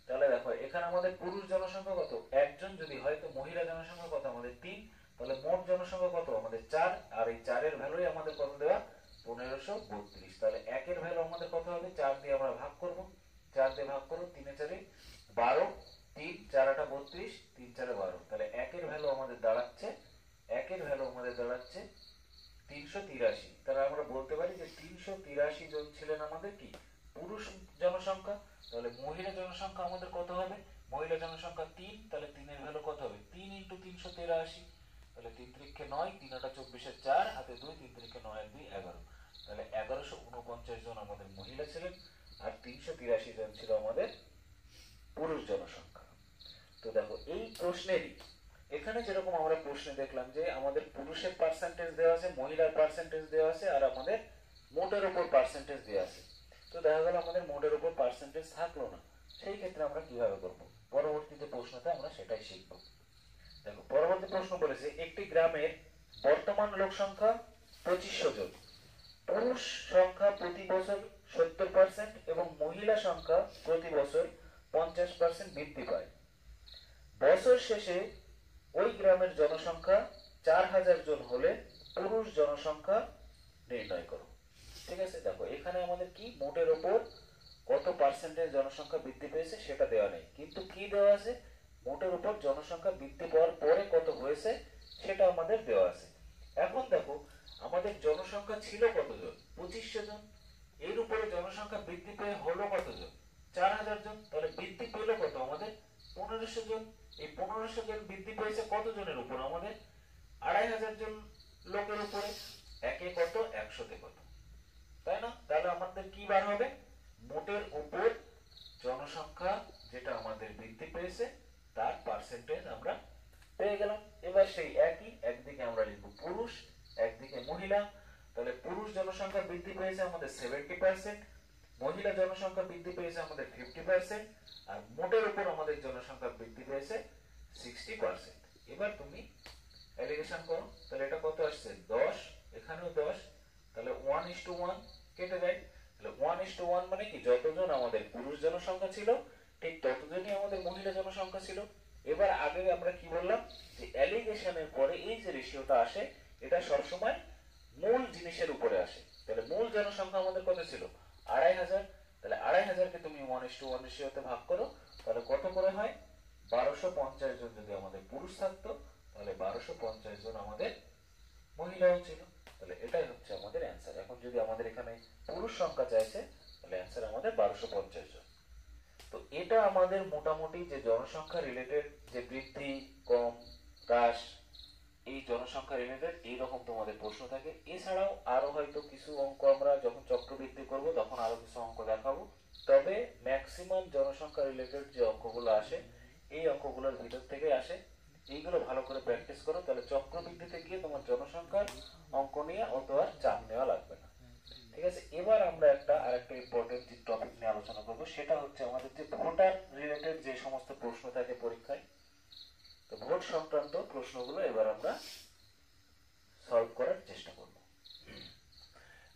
তাহলে দেখো এখানে আমাদের পুরুষ জনসংখ্যা কত একজন যদি হয় তো মহিলা জনসংখ্যা কত আমাদের 3, তাহলে মোট জনসংখ্যা কত আমাদের 4, আর এই 4 এর ভ্যালুই আমাদের কত দেওয়া 1532। তাহলে 1 এর ভ্যালু আমাদের কত হবে, 4 দিয়ে আমরা ভাগ করব, 4 দিয়ে ভাগ করব, 3 এ 4 12, 3 4 8 32, 3 4 12। তাহলে 1 এর ভ্যালু আমাদের দাঁড়াচ্ছে 383। তাহলে আমরা বলতে পারি যে 383 জন ছিলেন আমাদের কি পুরুষ জনসংখ্যা। তাহলে মহিলা জনসংখ্যা আমাদের কত হবে, মহিলা জনসংখ্যা 3, তাহলে 3 এর ভ্যালু কত হবে 3 × 383। তাহলে 3 3 9, 3 8 24, 4 হাতে 2, 3 3 9 2 11। তাহলে 1149 জন আমাদের মহিলা ছিলেন, আর 383 জন ছিল আমাদের পুরুষ জনসংখ্যা। তো দেখো এই প্রশ্নেরই এখানে যেরকম আমরা প্রশ্নে দেখলাম যে আমাদের পুরুষের পার্সেন্টেজ দেওয়া আছে, মহিলার পার্সেন্টেজ দেওয়া আছে, আর আমাদের মোটের উপর পার্সেন্টেজ দেওয়া আছে। তো দেখা গেল আমাদের মোটের উপর পার্সেন্টেজ থাকলো না, সেই ক্ষেত্রে আমরা কিভাবে করব, পরবর্তীতে প্রশ্নতে আমরা সেটাই শিখব। দেখো পরবর্তী প্রশ্ন বলেছে একটি গ্রামের বর্তমান লোক সংখ্যা 2500 জন, পুরুষ সংখ্যা প্রতি বছর 70% এবং মহিলা সংখ্যা প্রতি বছর 50% বৃদ্ধি পায়। বছর শেষে ওই গ্রামের জনসংখ্যা 4000 জন হলে পুরুষ জনসংখ্যা নির্ণয় করো। ঠিক আছে, দেখো এখানে আমাদের কি মোটের উপর কত পার্সেন্টেজ জনসংখ্যা বৃদ্ধি পেয়েছে সেটা দেওয়া নেই, কিন্তু কি দেওয়া আছে মোটের উপর জনসংখ্যা বৃদ্ধি পাওয়ার পরে কত হয়েছে সেটা আমাদের দেওয়া আছে। এখন দেখো আমাদের জনসংখ্যা ছিল কতজন 2500 জন, এর উপরে জনসংখ্যা বৃদ্ধি পেয়ে হলো কতজন 4000 জন। তাহলে বৃদ্ধি পেলো কত আমাদের 1500 জন। এই 1500 জন বৃদ্ধি পেয়েছে কত জনের উপর আমাদের 2500 জন লোকের উপরে। একে কত 100 তে কত, তাই না? তাহলে আমাদের কি বার হবে মোটের উপর জনসংখ্যা যেটা আমাদের বৃদ্ধি পেয়েছে তার পার্সেন্টেজ আমরা পেয়ে গেলাম। এবার সেই একই, একদিকে আমরা লিখব পুরুষ, একদিকে মহিলা। তাহলে পুরুষ জনসংখ্যা বৃদ্ধি পেয়েছে আমাদের 70%, মহিলা জনসংখ্যা বৃদ্ধি পেয়েছে আমাদের 50%, আর মোটের উপর আমাদের জনসংখ্যা বৃদ্ধি পেয়েছে 60%। এবার তুমি এলিগেশন করো, তাহলে এটা কত আসছে 10, এখানেও 10, তাহলে 1:1 কেটে যায়। তাহলে 1:1 মানে কি যতজন আমাদের পুরুষ জনসংখ্যা ছিল ঠিক ততজনই আমাদের মহিলা জনসংখ্যা ছিল। এবার আগে আমরা কি বললাম যে এলিগেশনের পরে এই যে রেশিওটা আসে এটা সবসময় মূল জিনিসের উপরে আসে। তাহলে মূল জনসংখ্যা আমাদের কত ছিল 2500, তাহলে 2500 কে তুমি 1:1 রেশিওতে ভাগ করো, তাহলে কত করে হয় 1250 জন যদি আমাদের পুরুষ থাকতো তাহলে 1250 জন আমাদের মহিলাও ছিল। তাহলে এটাই হচ্ছে আমাদের অ্যান্সার। এখন যদি আমাদের এখানে পুরুষ সংখ্যা চাইছে তাহলে অ্যান্সার আমাদের 1250 জন। তো এটা আমাদের মোটামুটি যে জনসংখ্যা রিলেটেড যে বৃদ্ধি কম হ্রাস এই জনসংখ্যা রিলেটেড এইরকম তোমাদের প্রশ্ন থাকে। এছাড়াও আরো হয়তো কিছু অঙ্ক আমরা যখন চক্রবৃদ্ধি করব তখন আরো কিছু অঙ্ক দেখাবো। তবে ম্যাক্সিমাম জনসংখ্যা রিলেটেড যে অঙ্কগুলো আসে এই অঙ্কগুলোর ভিতর থেকে আসে। এইগুলো ভালো করে প্র্যাকটিস করো, তাহলে চক্রবৃদ্ধিতে গিয়ে তোমার জনসংখ্যার অঙ্ক নিয়ে অত আর চাপ নেওয়া লাগবে না। ঠিক আছে, এবার আমরা আরেকটা ইম্পর্টেন্ট যে টপিক নিয়ে আলোচনা করব সেটা হচ্ছে আমাদের যে ভোটার রিলেটেড যে সমস্ত প্রশ্ন থাকে পরীক্ষায়। তো ভোট সংক্রান্ত প্রশ্নগুলো এবার আমরা সলভ করার চেষ্টা করব।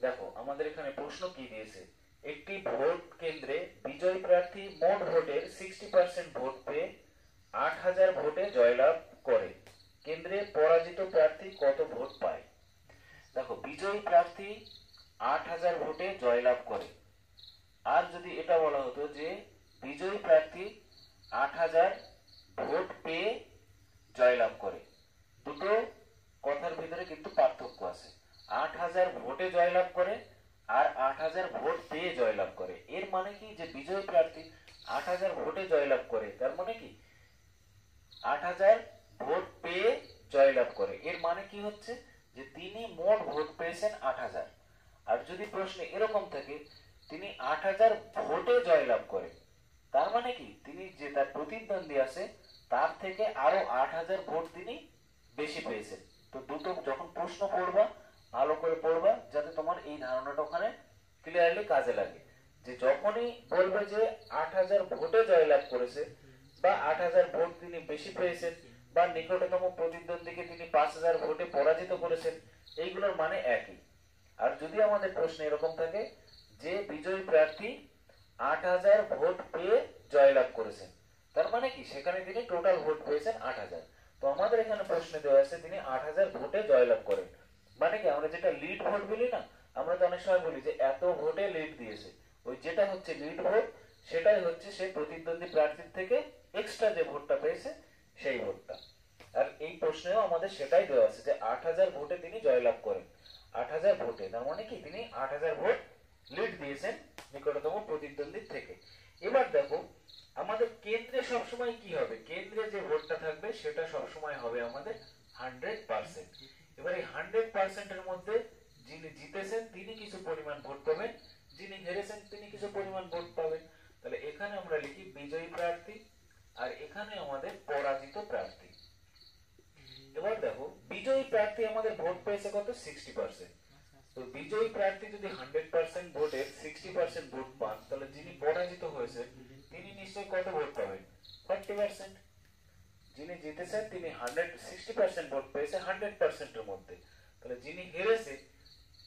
দেখো আমাদের এখানে প্রশ্ন কি দিয়েছে, একটি ভোট কেন্দ্রে বিজয়ী প্রার্থী মোট ভোটের 60% ভোট পেয়ে 8000 ভোটে জয়লাভ করে, কেন্দ্রে পরাজিত প্রার্থী কত ভোট পায়? দেখো বিজয়ী প্রার্থী 8000 ভোটে জয়লাভ করে, আর যদি এটা বলা হতো যে বিজয়ী প্রার্থী 8000 ভোট পেয়ে জয়লাভ করে, দুটো কথার ভিতরে কিন্তু পার্থক্য আছে। 8000 ভোটে জয়লাভ করে আর 8000 ভোট পেয়ে জয়লাভ করে। এর মানে কি যে বিজয়ী প্রার্থী 8000 ভোটে জয়লাভ করে, তার মানে কি 8000 ভোট পেয়ে জয়লাভ করে। এর মানে কি হচ্ছে যে তিনি মোট ভোট পেয়েছেন 8000। আর যদি প্রশ্নে এরকম থাকে তিনি 8000 ভোটে জয়লাভ করে, তার মানে কি তিনি যে তার প্রতিদ্বন্দ্বী আছে তার থেকে আরো 8000 ভোট তিনি বেশি পেয়েছেন। তো দুটো যখন প্রশ্ন পড়বা ভালো করে পড়বা যাতে তোমার এই ধারণাটা ওখানে ক্লিয়ারলি কাজে লাগে, যে যখনই বলবে যে 8000 ভোটে জয়লাভ করেছে বা 8000 ভোট তিনি বেশি পেয়েছেন বা নিকটতম প্রতিদ্বন্দ্বীকে তিনি 5000 ভোটে পরাজিত করেছেন, এইগুলোর মানে একই। আর যদি আমাদের প্রশ্নে এরকম থাকে যে বিজয়ী প্রার্থী 8000 ভোট পেয়ে জয়লাভ করেছেন, তার মানে কি সেখানে তিনি টোটাল ভোট পেয়েছেন 8000। তো আমাদের এখানে প্রশ্নে দেওয়া আছে তিনি 8000 ভোটে জয়লাভ করেন। মানে কি আমরা যেটা লিড ভোট বলি না, আমরা তো অনেক সময় বলি যে এত ভোটে লিড দিয়েছে, ওই যেটা হচ্ছে লিড ভোট সেটাই হচ্ছে সেই প্রতিদ্বন্দ্বী প্রার্থীর থেকে এক্সট্রা যে ভোটটা পেয়েছে সেই ভোটটা। আর এই প্রশ্নেও আমাদের সেটাই দেওয়া আছে যে 8000 ভোটে তিনি জয়লাভ করেন। 8000 ভোটে, তার মানে কি তিনি 8000 ভোট লিড দিয়েছেন নিকটতম প্রতিদ্বন্দ্বীর থেকে। এবার দেখো আমাদের কেন্দ্রে সবসময় কি হবে, কেন্দ্রে যে ভোটটা থাকবে সেটা সবসময় হবে আমাদের 100%। এবার এই 100% এর মধ্যে যিনি জিতেছেন তিনি কিছু পরিমাণ ভোট পাবেন, যিনি হেরেছেন তিনি কিছু পরিমাণ ভোট পাবেন। তাহলে এখানে আমরা লিখি বিজয়ী প্রার্থী আর এখানে আমাদের পরাজিত প্রার্থী। এবার দেখো বিজয়ী প্রার্থী আমাদের ভোট পেয়েছে কত, 60%। তো বিজয়ী প্রার্থী যদি 100% ভোটের 60% ভোট পান, তাহলে যিনি পরাজিত হয়েছে তিনি নিশ্চয়ই কত ভোট পাবেন, 40%। যিনি জিতেছেন তিনি 60% ভোট পেয়েছে 100% এর মধ্যে, তাহলে যিনি হেরেছে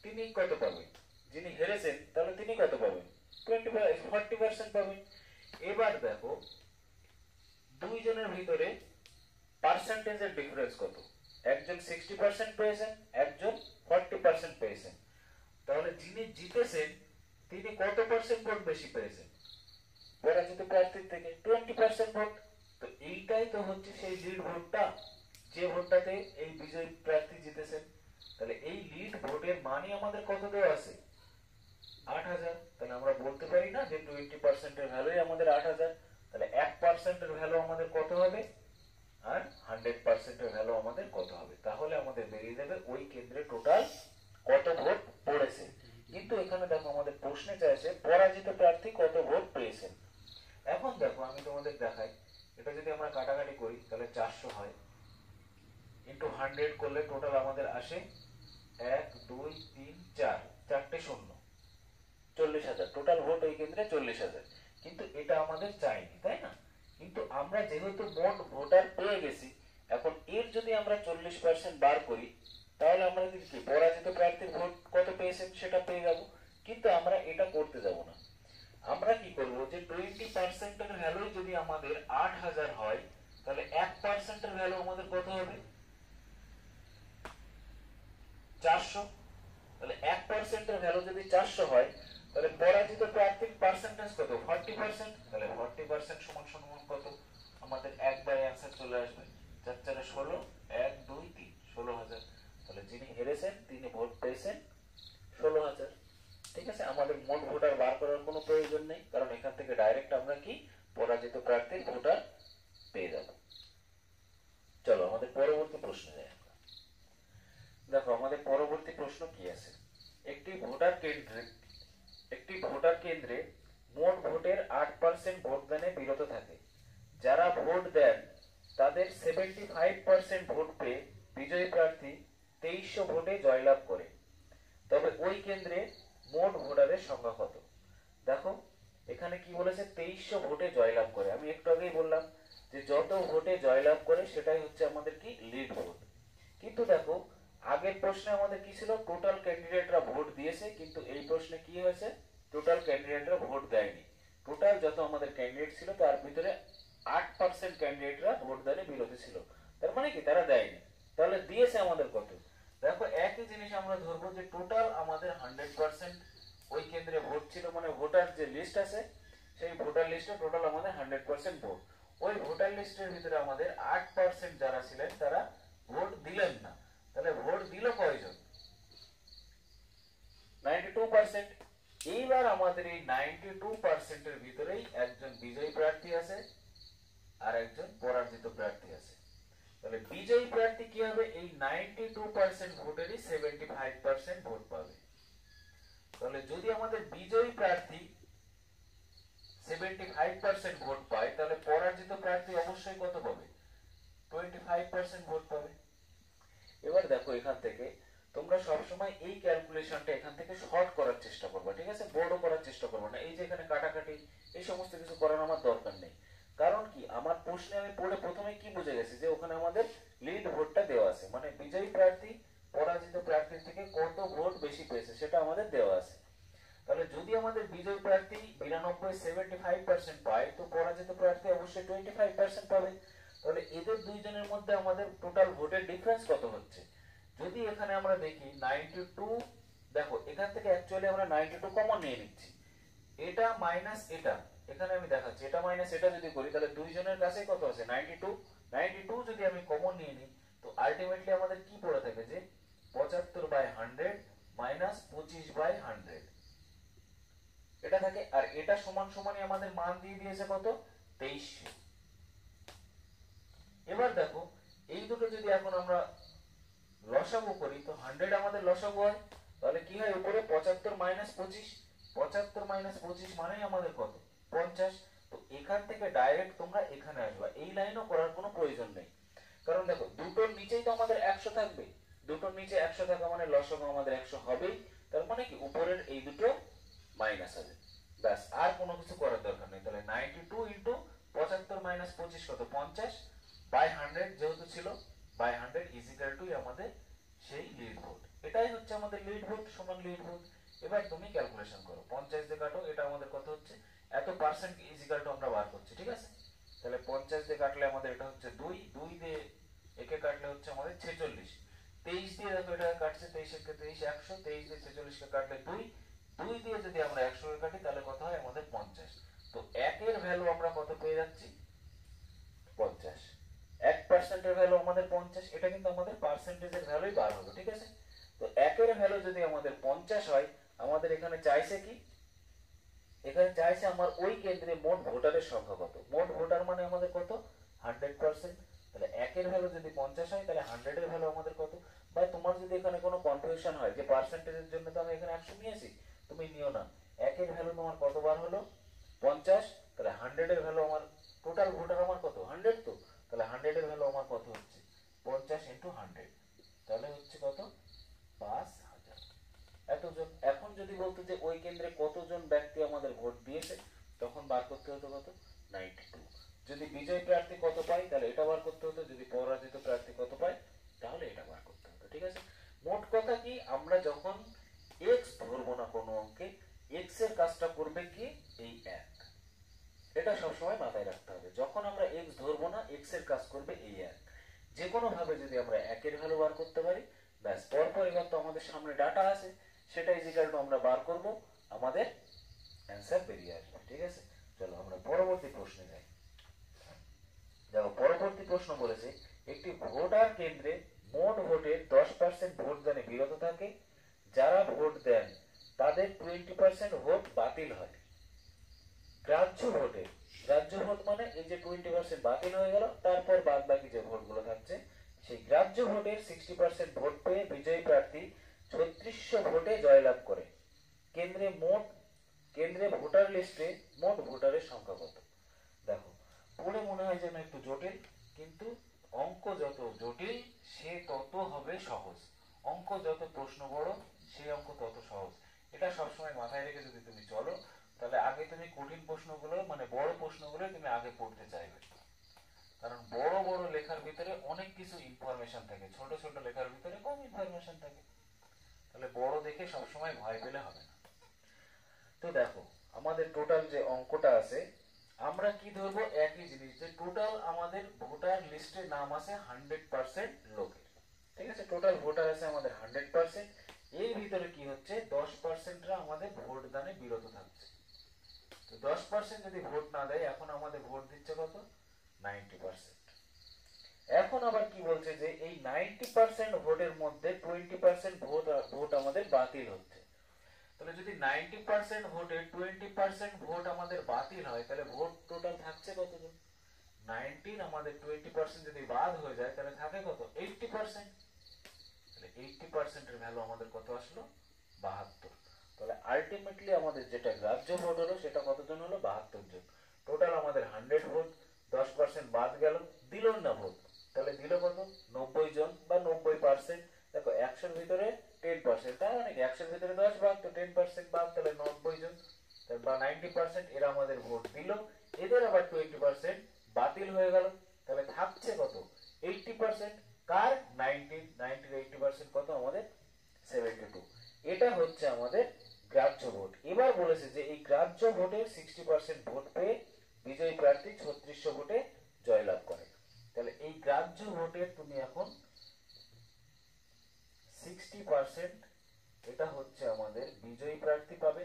তিনি কত পাবেন, যিনি হেরেছেন তাহলে তিনি কত পাবেন, 40% পাবেন। এবার দেখো দুইজনের ভিতরে পার্সেন্টেজের ডিফারেন্স কত, একজন 60% পেয়েছেন, একজন 40% পেয়েছেন, তাহলে যিনি জিতেছেন তিনি কত পার্সেন্ট ভোট বেশি পেয়েছেন, পরাজিত প্রার্থীর থেকে 20% ভোট। তো এইটাই তো হচ্ছে সেই লিড ভোটটা, যে ভোটটাতে এই বিজয়ী প্রার্থী জিতেছেন। তাহলে এই লিড ভোটের মানে আমাদের কত দেওয়া আছে, 8000। তাহলে আমরা বলতে পারি না যে 20% এর ভ্যালুই আমাদের 8000, তাহলে 1% এর ভ্যালু আমাদের কত হবে আর 100% এর ভ্যালু আমাদের কত হবে। তাহলে আমাদের বেরিয়ে যাবে ওই কেন্দ্রে টোটাল কত ভোট পড়েছে। কিন্তু এখানে দেখো আমাদের প্রশ্নে চাইছে পরাজিত প্রার্থী কত ভোট পেয়েছেন। এখন দেখো আমি তোমাদের দেখাই, এটা যদি আমরা কাটাকাটি করি তাহলে 400 হয়, ইন্টু 100 করলে টোটাল আমাদের আসে 1 2 3 4, চারটে শূন্য, 40,000 টোটাল ভোট ওই কেন্দ্রে 40,000। কিন্তু এটা আমাদের চাইনি, তাই না? কিন্তু আমরা যেহেতু মোট ভোটার পেয়ে গেছি, এখন এর যদি আমরা 40% বার করি তাহলে আমরা কি পরাজিত প্রার্থীর ভোট কত পেয়েছেন সেটা পেয়ে যাব। কিন্তু আমরা এটা করতে যাব না, আমরা কি করব যে 20% এর ভ্যালু যদি আমাদের 8000 হয়, তাহলে 1% এর ভ্যালু আমাদের কত হবে, 400। তাহলে 1% এর ভ্যালু যদি 400 হয়, তাহলে পরাজিত প্রার্থীর পার্সেন্টেজ কত, 40%। তাহলে 40% সমান সমান কত, আমাদের একবারে অ্যানসার চলে আসবে, 4 4 16, 1 2 3, 16,000। তাহলে যিনি হেরেছেন তিনি ভোট পেয়েছেন 16,000। ঠিক আছে, আমাদের মোট ভোটার বার করার কোনো প্রয়োজন নেই, কারণ এখান থেকে ডাইরেক্ট আমরা কি পরাজিত প্রার্থীর ভোটার পেয়ে যাব। চলো আমাদের পরবর্তী প্রশ্নে যাই। দেখো আমাদের পরবর্তী প্রশ্ন কি আছে, একটি ভোটার কেন্দ্রে মোট ভোটের 8% ভোটদানে বিরত থাকে। যারা ভোট দেন তাদের 75% ভোট পেয়ে বিজয়ী প্রার্থী 2300 ভোটে জয়লাভ করে। তবে ওই কেন্দ্রে মোট ভোটারের সংখ্যা কত। দেখো এখানে কি বলেছে, 2300 ভোটে জয়লাভ করে। আমি একটু আগেই বললাম যে যত ভোটে জয়লাভ করে সেটাই হচ্ছে আমাদের কি লিড ভোট। কিন্তু দেখো আগের প্রশ্নে আমাদের কি ছিল, টোটাল ক্যান্ডিডেটরা ভোট দিয়েছে, কিন্তু এই প্রশ্নে কি হয়েছে, টোটাল ক্যান্ডিডেটরা ভোট দেয়নি। টোটাল যত আমাদের ক্যান্ডিডেট ছিল তার ভিতরে 8% ক্যান্ডিডেটরা ভোটদানে বিরত ছিল, তার মানে কি তারা দেয়নি। তাহলে দিয়েছে আমাদের কত, দেখো একই জিনিস আমরা ধরবো যে টোটাল আমাদের 100% ওই কেন্দ্রে ভোট ছিল, মানে ভোটার যে লিস্ট আছে সেই ভোটার লিস্টে টোটাল আমাদের 100% ভোট। ওই ভোটার লিস্টের ভিতরে আমাদের 8% যারা ছিলেন তারা ভোট দিলেন না। তাহলে ভোট দিল কয়জন, 92%। এইবার আমাদের এই 92% এর ভিতরেই একজন বিজয়ী প্রার্থী আছে আর একজন পরাজিত প্রার্থী আছে। তাহলে বিজয়ী প্রার্থী কি হবে, এই 92% ভোটেরই 75% ভোট পাবে। তাহলে যদি আমাদের বিজয়ী প্রার্থী 75% ভোট পায়, তাহলে পরাজিত প্রার্থী অবশ্যই কত পাবে, 25% ভোট পাবে। এবার দেখো এখান থেকে তোমরা সবসময় এই ক্যালকুলেশনটা এখান থেকে শর্ট করার চেষ্টা করবে, ঠিক আছে, বড় করার চেষ্টা করবে না। এই যে এখানে কাটাকাটি এই সমস্ত কিছু করার আমার দরকার নেই, কারণ কি আমার প্রশ্নে আমি পড়ে প্রথমে কি বুঝে গেছি যে ওখানে আমাদের লিড ভোটটা দেওয়া আছে, মানে বিজয়ী প্রার্থী পরাজিত প্রার্থীর থেকে কত ভোট বেশি পেয়েছে সেটা আমাদের দেওয়া আছে। তাহলে যদি আমাদের বিজয়ী প্রার্থী 75% পায়, তো পরাজিত প্রার্থী অবশ্যই 25% পাবে। তাহলে এদের দুইজনের মধ্যে আমাদের টোটাল ভোটের ডিফারেন্স কত হচ্ছে। যদি এখানে আমরা দেখি 92, দেখো এখান থেকে অ্যাকচুয়ালি আমরা 92 কমন নিয়ে নিচ্ছি, এটা মাইনাস এটা, এখানে আমি দেখাচ্ছি এটা মাইনাস এটা যদি করি তাহলে দুইজনের কাছে কত আছে 92। 92 যদি আমি কমন নিয়ে নিই তো আলটিমেটলি আমাদের কি পড়ে থাকে যে 75/100 মাইনাস 25/100 এটা থাকে। আর এটা সমান সমানই আমাদের মান দিয়ে দিয়েছে কত 2300। এবার দেখো এই দুটো যদি এখন আমরা লসাগু করি তো 100 আমাদের লসাগু হয়, তাহলে কি হয় উপরে 75 মাইনাস 25, 75 মাইনাস 25 মানে আমাদের কত 50। তো এখান থেকে ডাইরেক্ট তোমরা এখানে আসবা, এই লাইনও করার কোনো প্রয়োজন নেই, কারণ দেখো দুটোর নিচেই তো আমাদের 100 থাকবে, দুটোর নিচে 100 থাকা মানে লসাগু আমাদের 100 হবেই, তার মানে কি উপরের এই দুটো মাইনাস হবে, ব্যাস আর কোনো কিছু করার দরকার নেই। তাহলে 92 ইনটু 75 মাইনাস 25 কত 50 বাই 100 যেহেতু ছিল বাই 100 ইজ ইকুয়াল টু আমাদের সেই লিড ভোট, এটাই হচ্ছে আমাদের লিড ভোট সমান লিড ভোট। এবার তুমি ক্যালকুলেশন করো 50 দিয়ে কাটো, এটা আমাদের কত হচ্ছে এত পার্সেন্ট ইজ ইকুয়াল টু আমরা বার করছি, ঠিক আছে। তাহলে 50 দিয়ে কাটলে আমাদের এটা হচ্ছে 2, 2 দিয়ে একে কাটলে হচ্ছে আমাদের 46, 23 দিয়ে দেখো এটা কাটছে 23 কে 23 100, 23 দিয়ে 46 কে কাটলে 2, 2 দিয়ে যদি আমরা 100 কে কাটি তাহলে কত হয় আমাদের 50। তো 1 এর ভ্যালু আমরা কত পেয়ে যাচ্ছি 50, 1% এর ভ্যালু আমাদের 50, এটা কিন্তু আমাদের পার্সেন্টেজের ভ্যালুই বার হবে, ঠিক আছে। তো 1 এর ভ্যালু যদি আমাদের 50 হয়, আমাদের এখানে চাইছে কি, এখানে চাইছে আমার ওই কেন্দ্রে মোট ভোটারের সংখ্যা কত, মোট ভোটার মানে আমাদের কত 100%। তাহলে 1 এর ভ্যালু যদি 50 হয় তাহলে 100 এর ভ্যালু আমাদের কত। ভাই তোমার যদি এখানে কোনো কনফিউশন হয় যে পার্সেন্টেজের জন্য তো আমি এখানে 100 নিয়েছি, তুমি নিও না, 1 এর ভ্যালু তোমার কতবার হলো 50, তাহলে 100 এর ভ্যালু আমার টোটাল ভোটার আমার কত 100, তো তাহলে 100 এর ভ্যালু আমার কত হচ্ছে 50 ইনটু 100, তাহলে হচ্ছে কত 5000 এতজন। এখন যদি বলতো যে ওই কেন্দ্রে কতজন ব্যক্তি আমাদের ভোট দিয়েছে, তখন বার করতে হতো কত 92। যদি বিজয় প্রার্থী কত পায় তাহলে এটা বার করতে হতো, যদি পরাজিত প্রার্থী কত পায় তাহলে এটা বার করতে হতো, ঠিক আছে। মোট কথা কি, আমরা যখন এক্স ধরবো না কোনো অঙ্কে, এক্স এর কাজটা করবে কি এই 1, এটা সবসময় মাথায় রাখতে হবে। যখন আমরা এক্স ধরবো না এক্স এর কাজ করবে এই 1, যে কোনো ভাবে যদি আমরা 1 এর ভ্যালু বার করতে পারি ব্যাস, পরপর এবার তো আমাদের সামনে ডাটা আছে সেটা ইজিক্যাল টু আমরা বার করব, আমাদের অ্যান্সার বেরিয়ে আসবে, ঠিক আছে। চলো আমরা পরবর্তী প্রশ্নে যাই। দেখো পরবর্তী প্রশ্ন বলেছে একটি ভোটার কেন্দ্রে মোট ভোটের 10% ভোটদানে বিরত থাকে, যারা ভোট দেন তাদের 20% ভোট বাতিল হয়। গ্রাহ্য ভোটে, গ্রাহ্য ভোট মানে এই যে 20% বাতিল হয়ে গেল, তারপর বাদ বাকি যে ভোটগুলো থাকছে সেই গ্রাহ্য ভোটের 60% ভোট পেয়ে বিজয়ী প্রার্থী 3600 ভোটে জয়লাভ করে। কেন্দ্রে ভোটার লিস্টে মোট ভোটারের সংখ্যা কত। দেখো পড়ে মনে হয় যেন একটু জটিল, কিন্তু অঙ্ক যত জটিল সে তত হবে সহজ, অঙ্ক যত প্রশ্ন বড় সেই অঙ্ক তত সহজ, এটা সবসময় মাথায় রেখে যদি তুমি চলো তাহলে আগে তুমি কঠিন প্রশ্নগুলো মানে বড় প্রশ্নগুলো তুমি আগে পড়তে চাইবে, কারণ বড় বড় লেখার ভিতরে অনেক কিছু ইনফরমেশন থাকে, ছোট ছোট লেখার ভিতরে কম ইনফরমেশন থাকে, তাহলে বড় দেখে সবসময় ভয় পেলে হবে না। তো দেখো আমাদের টোটাল যে অঙ্কটা আছে আমরা কি ধরবো একই জিনিস, যে টোটাল আমাদের ভোটার লিস্টে নাম আছে 100% লোকের, ঠিক আছে, টোটাল ভোটার আছে আমাদের 100%, এর ভিতরে কি হচ্ছে 10%রা আমাদের ভোট দানে বিরত থাকছে। তো 10% যদি ভোট না দেয়, এখন আমাদের ভোট দিচ্ছে কত 90%। এখন আবার কি বলছে যে এই 90% ভোটের মধ্যে 20% ভোট আমাদের বাতিল হচ্ছে। তাহলে যদি 90% ভোটে 20% ভোট আমাদের বাতিল হয় তাহলে ভোট টোটাল থাকছে কতজন 19, আমাদের 20% যদি বাদ হয়ে যায় তাহলে থাকে কত 80%, তাহলে 80% এর ভ্যালু আমাদের কত আসলো 72। তাহলে আলটিমেটলি আমাদের যেটা গ্রাহ্য ভোট হলো সেটা কতজন হলো 72 জন। টোটাল আমাদের 100 ভোট, 10% বাদ গেল, দিল না ভোট, তাহলে দিল কত 90 জন বা 90%। দেখো 100 এর ভিতরে 10%, তার মানে 100 এর ভিতরে 10 ভাগ, তো 10% বাদ, তাহলে 90 জন বা 90% এরা আমাদের ভোট দিল, এদের আবার 20% বাতিল হয়ে গেল, তাহলে থাকছে কত 80%। কার 90 এর 80% কত আমাদের 72, এটা হচ্ছে আমাদের গ্রাহ্য ভোট। এবার বলেছে যে এই গ্রাহ্য ভোটের 60% ভোট পেয়ে বিজয়ী প্রার্থী 3600 ভোটে জয়লাভ করে। তাহলে এই গ্রাহ্য ভোটের তুমি এখন 60% এটা হচ্ছে আমাদের বিজয়ী প্রার্থী পাবে,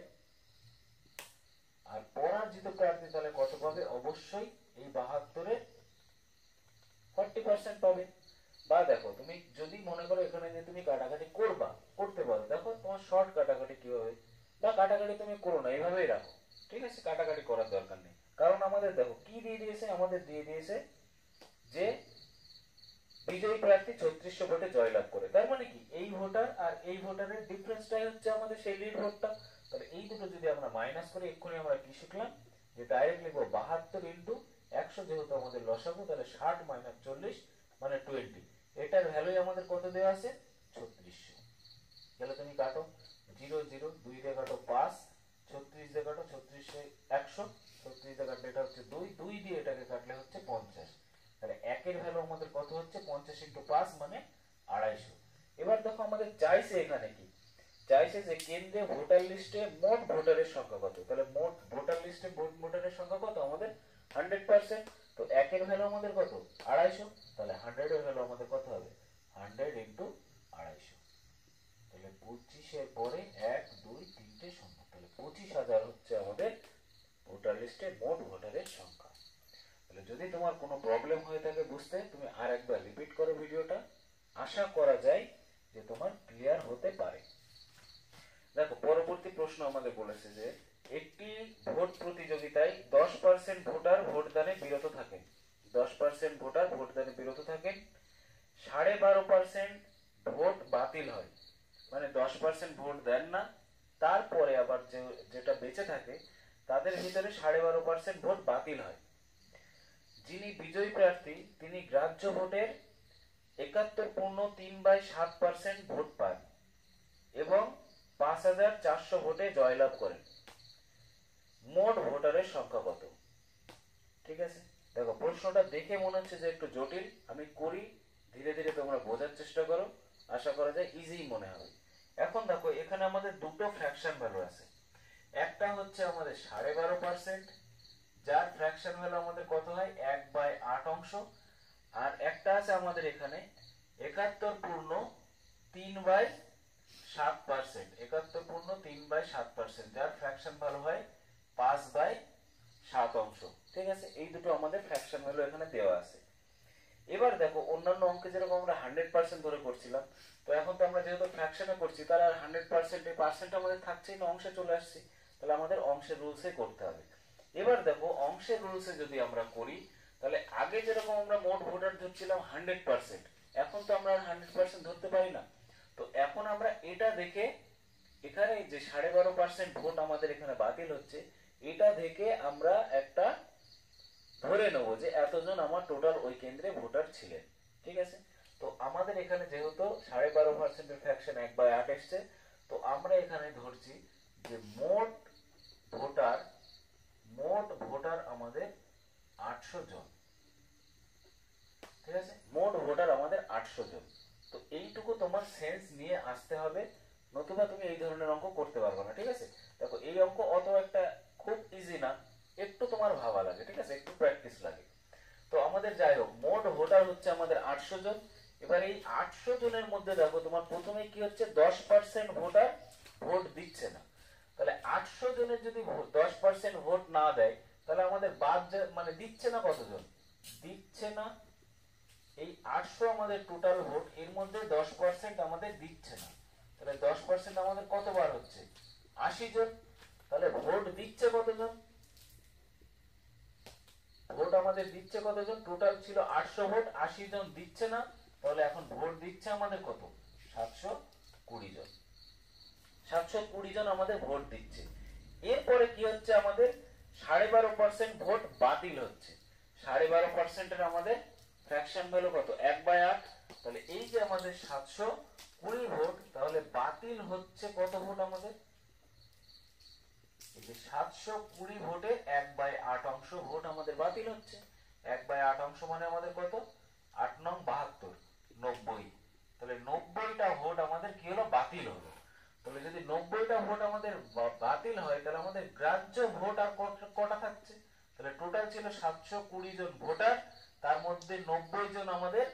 আর পরাজিত প্রার্থী তাহলে কত পাবে? অবশ্যই এই 72-এর 40% পাবে। বা দেখো তুমি যদি মনে করো এখানে যে তুমি কাটাকাটি করতে পারো, দেখো তোমার শর্ট কাটাকাটি কিভাবে, বা কাটাকাটি তুমি করো না, এইভাবেই রাখো, ঠিক আছে, কাটাকাটি করার দরকার নেই। কারণ আমাদের দেখো কি দিয়ে দিয়েছে, আমাদের দিয়ে দিয়েছে যে বিজয়ী প্রার্থী 3600 ভোটে জয়লাভ করে। তার মানে কি এই ভোটার আর এই ভোটারের ডিফারেন্সটাই হচ্ছে আমাদের সেই লিড ভোটটা। তাহলে এই দুটো যদি আমরা মাইনাস করি, এক্ষুনি আমরা কি শিখলাম, যে ডাইরেক্ট লিখবো 72 ইন্টু 100, যেহেতু আমাদের লসাগু, তাহলে 60 মাইনাস 40 মানে 20। এটার ভ্যালুই আমাদের কত দেওয়া আছে? 3600। তাহলে তুমি কাটো 0 0, 2 দিয়ে কাটো 5, 36 দিয়ে কাটো 36 100, 36 দিয়ে কাটলে এটা হচ্ছে 2, 2 দিয়ে এটাকে কাটলে হচ্ছে 50। তাহলে একের ভ্যালু আমাদের কত হচ্ছে? 50 ইন্টু 5 মানে 250। এবার দেখো আমাদের চাইছে এখানে কি চাইছে, যে কেন্দ্রে ভোটার লিস্টে মোট ভোটারের সংখ্যা কত। তাহলে মোট ভোটার লিস্টে ভোটারের সংখ্যা কত? আমাদের 100%। তো একের ভ্যালু আমাদের কত? 250। তাহলে 100 এর ভ্যালু আমাদের কত হবে? 100 ইন্টু 250। তাহলে 25-এর পরে 1 2 3টে শূন্য, তাহলে 25,000 হচ্ছে আমাদের ভোটার লিস্টে মোট ভোটারের সংখ্যা। তাহলে যদি তোমার কোনো প্রবলেম হয়ে থাকে বুঝতে, তুমি আর একবার রিপিট করো ভিডিওটা, আশা করা যায় যে তোমার ক্লিয়ার হতে পারে। দেখো পরবর্তী প্রশ্ন আমাদের বলেছে যে একটি ভোট প্রতিযোগিতায় 10% ভোটার ভোটদানে বিরত থাকেন, 10% ভোটার ভোটদানে বিরত থাকেন, 12.5% ভোট বাতিল হয়, মানে 10% ভোট দেন না, তারপরে আবার যেটা বেঁচে থাকে তাদের ভিতরে 12.5% ভোট বাতিল হয়। যিনি বিজয়ী প্রার্থী তিনি গ্রাহ্য ভোটের 71.3/7% ভোট পান এবং 5400 ভোটে জয়লাভ করেন। মোট ভোটারের সংখ্যা কত? ঠিক আছে, দেখো প্রশ্নটা দেখে মনে হচ্ছে যে একটু জটিল, আমি করি, ধীরে ধীরে তোমরা বোঝার চেষ্টা করো, আশা করা যায় ইজি মনে হবে। এখন দেখো এখানে আমাদের দুটো ফ্র্যাকশন ভ্যালু আছে, একটা হচ্ছে আমাদের 12.5%, যার ফ্র্যাকশন ভ্যালু আমাদের কত হয়? 1/8 অংশ, আর একটা আছে আমাদের এখানে 71.3/7%, 71.3/7%, যার ফ্র্যাকশন ভ্যালু হয় 5/7 অংশ। ঠিক আছে, এই দুটো আমাদের ফ্র্যাকশন ভ্যালু এখানে দেওয়া আছে। এবার দেখো অন্যান্য অঙ্কে যেরকম আমরা 100% ধরে করছিলাম, তো এখন তো আমরা যেহেতু ফ্র্যাকশনে করছি, তার আর 100% এই পার্সেন্ট আমাদের থাকছেই না, অংশে চলে আসছে, তাহলে আমাদের অংশের রুলসে করতে হবে। এবার দেখো অংশের রুলসে যদি আমরা করি, তাহলে আগে যেরকম আমরা মোট ভোটার ধরছিলাম 100%, এখন তো আমরা 100% ধরতে পারি না। তো এখন আমরা এটা দেখে, এখানে যে 12.5% ভোট আমাদের এখানে বাতিল হচ্ছে, এটা দেখে আমরা একটা ধরে নেব যে এতজন আমার টোটাল ওই কেন্দ্রে ভোটার ছিলেন। ঠিক আছে, তো আমাদের এখানে যেহেতু 12.5% ফ্র্যাকশন 1/8 এসছে, তো আমরা এখানে ধরছি যে মোট ভোটার আমাদের 800 জন। ঠিক আছে, মোট ভোটার আমাদের 800 জন। তো এইটুকু তোমার সেন্স নিয়ে আসতে হবে, নতুবা তুমি এই ধরনের অঙ্ক করতে পারবে না। ঠিক আছে, দেখো এই অঙ্ক অত একটা খুব ইজি না, একটু তোমার ভাবা লাগে, ঠিক আছে, একটু প্র্যাকটিস লাগে। তো আমাদের যাই হোক মোট ভোটার হচ্ছে আমাদের 800 জন। এবার এই 800 জনের মধ্যে দেখো তোমার প্রথমে কি হচ্ছে, 10% ভোটার ভোট দিচ্ছে না। তাহলে 800 জনের যদি 10% ভোট না দেয়, তাহলে আমাদের বাদ মানে দিচ্ছে না কতজন? দিচ্ছে না এই 800 আমাদের টোটাল ভোট, এর মধ্যে 10% আমাদের দিচ্ছে না। তাহলে 10% আমাদের কতবার হচ্ছে? 80 জন। তাহলে ভোট দিচ্ছে কতজন? ভোট আমাদের দিচ্ছে কতজন? টোটাল ছিল 800 ভোট, 80 জন দিচ্ছে না, তাহলে এখন ভোট দিচ্ছে আমাদের কত? 720 জন। 720 জন আমাদের ভোট দিচ্ছে। এরপরে কি হচ্ছে, আমাদের 12.5% ভোট বাতিল হচ্ছে। 12.5% এর আমাদের ফ্র্যাকশন ভ্যালু কত? 1/8। তাহলে এই যে আমাদের 720 ভোট, তাহলে বাতিল হচ্ছে কত ভোট আমাদের? এই যে 720 ভোটে 1/8 অংশ ভোট আমাদের বাতিল হচ্ছে। 1/8 অংশ মানে আমাদের কত? 8 নং 72, 90। তাহলে 90টা ভোট আমাদের কি হলো? বাতিল হলো। তাহলে যদি 90টা ভোট আমাদের বাতিল হয়, তাহলে আমাদের গ্রাহ্য ভোট আর কটা থাকছে? তাহলে টোটাল ছিল 720 জন ভোটার, তার মধ্যে 90 জন আমাদের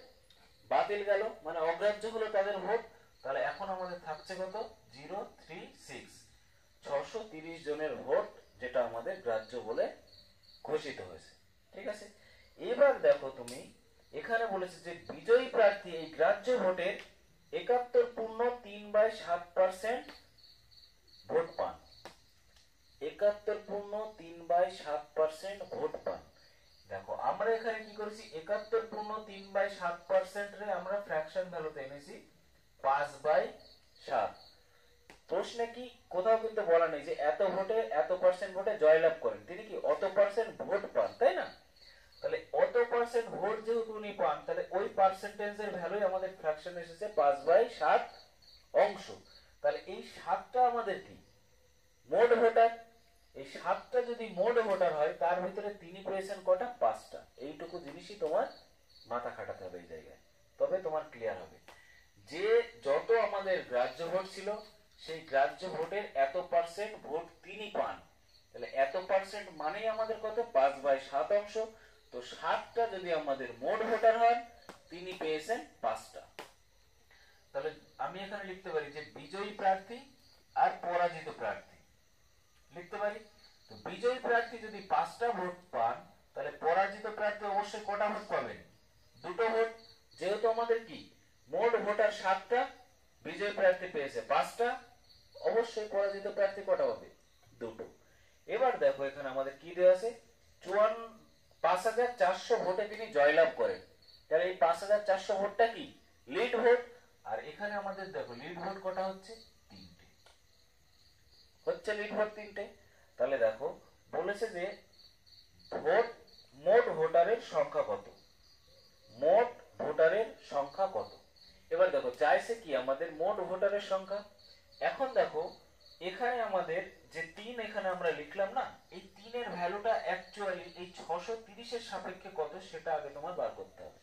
বাতিল গেল, মানে অগ্রাহ্য হলো তাদের ভোট। তাহলে এখন আমাদের থাকছে কত? 036, 630 জনের ভোট যেটা আমাদের গ্রাহ্য বলে ঘোষিত হয়েছে। ঠিক আছে, এবার দেখো তুমি এখানে বলেছে যে বিজয়ী প্রার্থী এই গ্রাহ্য ভোটের 71.3/7% ভোট পান। 71.3/7% ভোট পান। দেখো আমরা এখানে কি করেছি, 71.3/7% রে আমরা ফ্র্যাকশন ভ্যালুতে এনেছি 5/7। প্রশ্নে কি কোথাও কিন্তু বলা নেই যে এত ভোটে এত পার্সেন্ট ভোটে জয়লাভ করেন, তিনি কি অত পার্সেন্ট ভোট পান, তাই না? তাহলে অত পার্সেন্ট ভোট যেহেতু উনি পান, তাহলে ওই পার্সেন্টেজের ভ্যালুই আমাদের ফ্র্যাকশন এসেছে 5/7 অংশ। তাহলে এই 7টা আমাদের কি মোট ভোটার। এই 7টা যদি মোট ভোটার হয় তার ভিতরে তিনি পেয়েছেন কটা? 5টা। এইটুকু জিনিসই তোমার মাথা খাটাতে হবে এই জায়গায়, তবে তোমার ক্লিয়ার হবে যে যত আমাদের গ্রাহ্য ভোট ছিল সেই গ্রাহ্য ভোটের এত পার্সেন্ট ভোট তিনি পান। তাহলে এত পার্সেন্ট মানেই আমাদের কত? 5/7 অংশ। তো 7টা যদি আমাদের মোট ভোটার হন, তিনি পেয়েছেন 5টা। তাহলে আমি এখানে লিখতে পারি যে বিজয়ী প্রার্থী আর পরাজিত প্রার্থী লিখতে পারি। তো বিজয়ী প্রার্থী যদি 5টা ভোট পান, তাহলে পরাজিত প্রার্থী অবশ্যই কটা ভোট পাবেন? 2টো ভোট। যেহেতু আমাদের কি মোট ভোটার 7টা, বিজয়ী প্রার্থী পেয়েছে 5টা, অবশ্যই পরাজিত প্রার্থী কটা পাবে? 2টো। এবার দেখো এখানে আমাদের কি দেওয়া আছে, 5400 ভোটে তিনি জয়লাভ করেন। তাহলে এই 5400 ভোটটা কি লিড ভোট। আর এখানে আমাদের দেখো লিড ভোট কটা হচ্ছে? 3টে হচ্ছে লিড ভোট 3টে। তাহলে দেখো বলেছে যে ভোট মোট ভোটারের সংখ্যা কত, মোট ভোটারের সংখ্যা কত। এবার দেখো চাইছে কি আমাদের মোট ভোটারের সংখ্যা। এখন দেখো এখানে আমাদের যে 3 এখানে আমরা লিখলাম না, এই 3-এর ভ্যালুটা অ্যাকচুয়ালি এই 630 এর সাপেক্ষে কত সেটা আগে তোমার বার করতে হবে,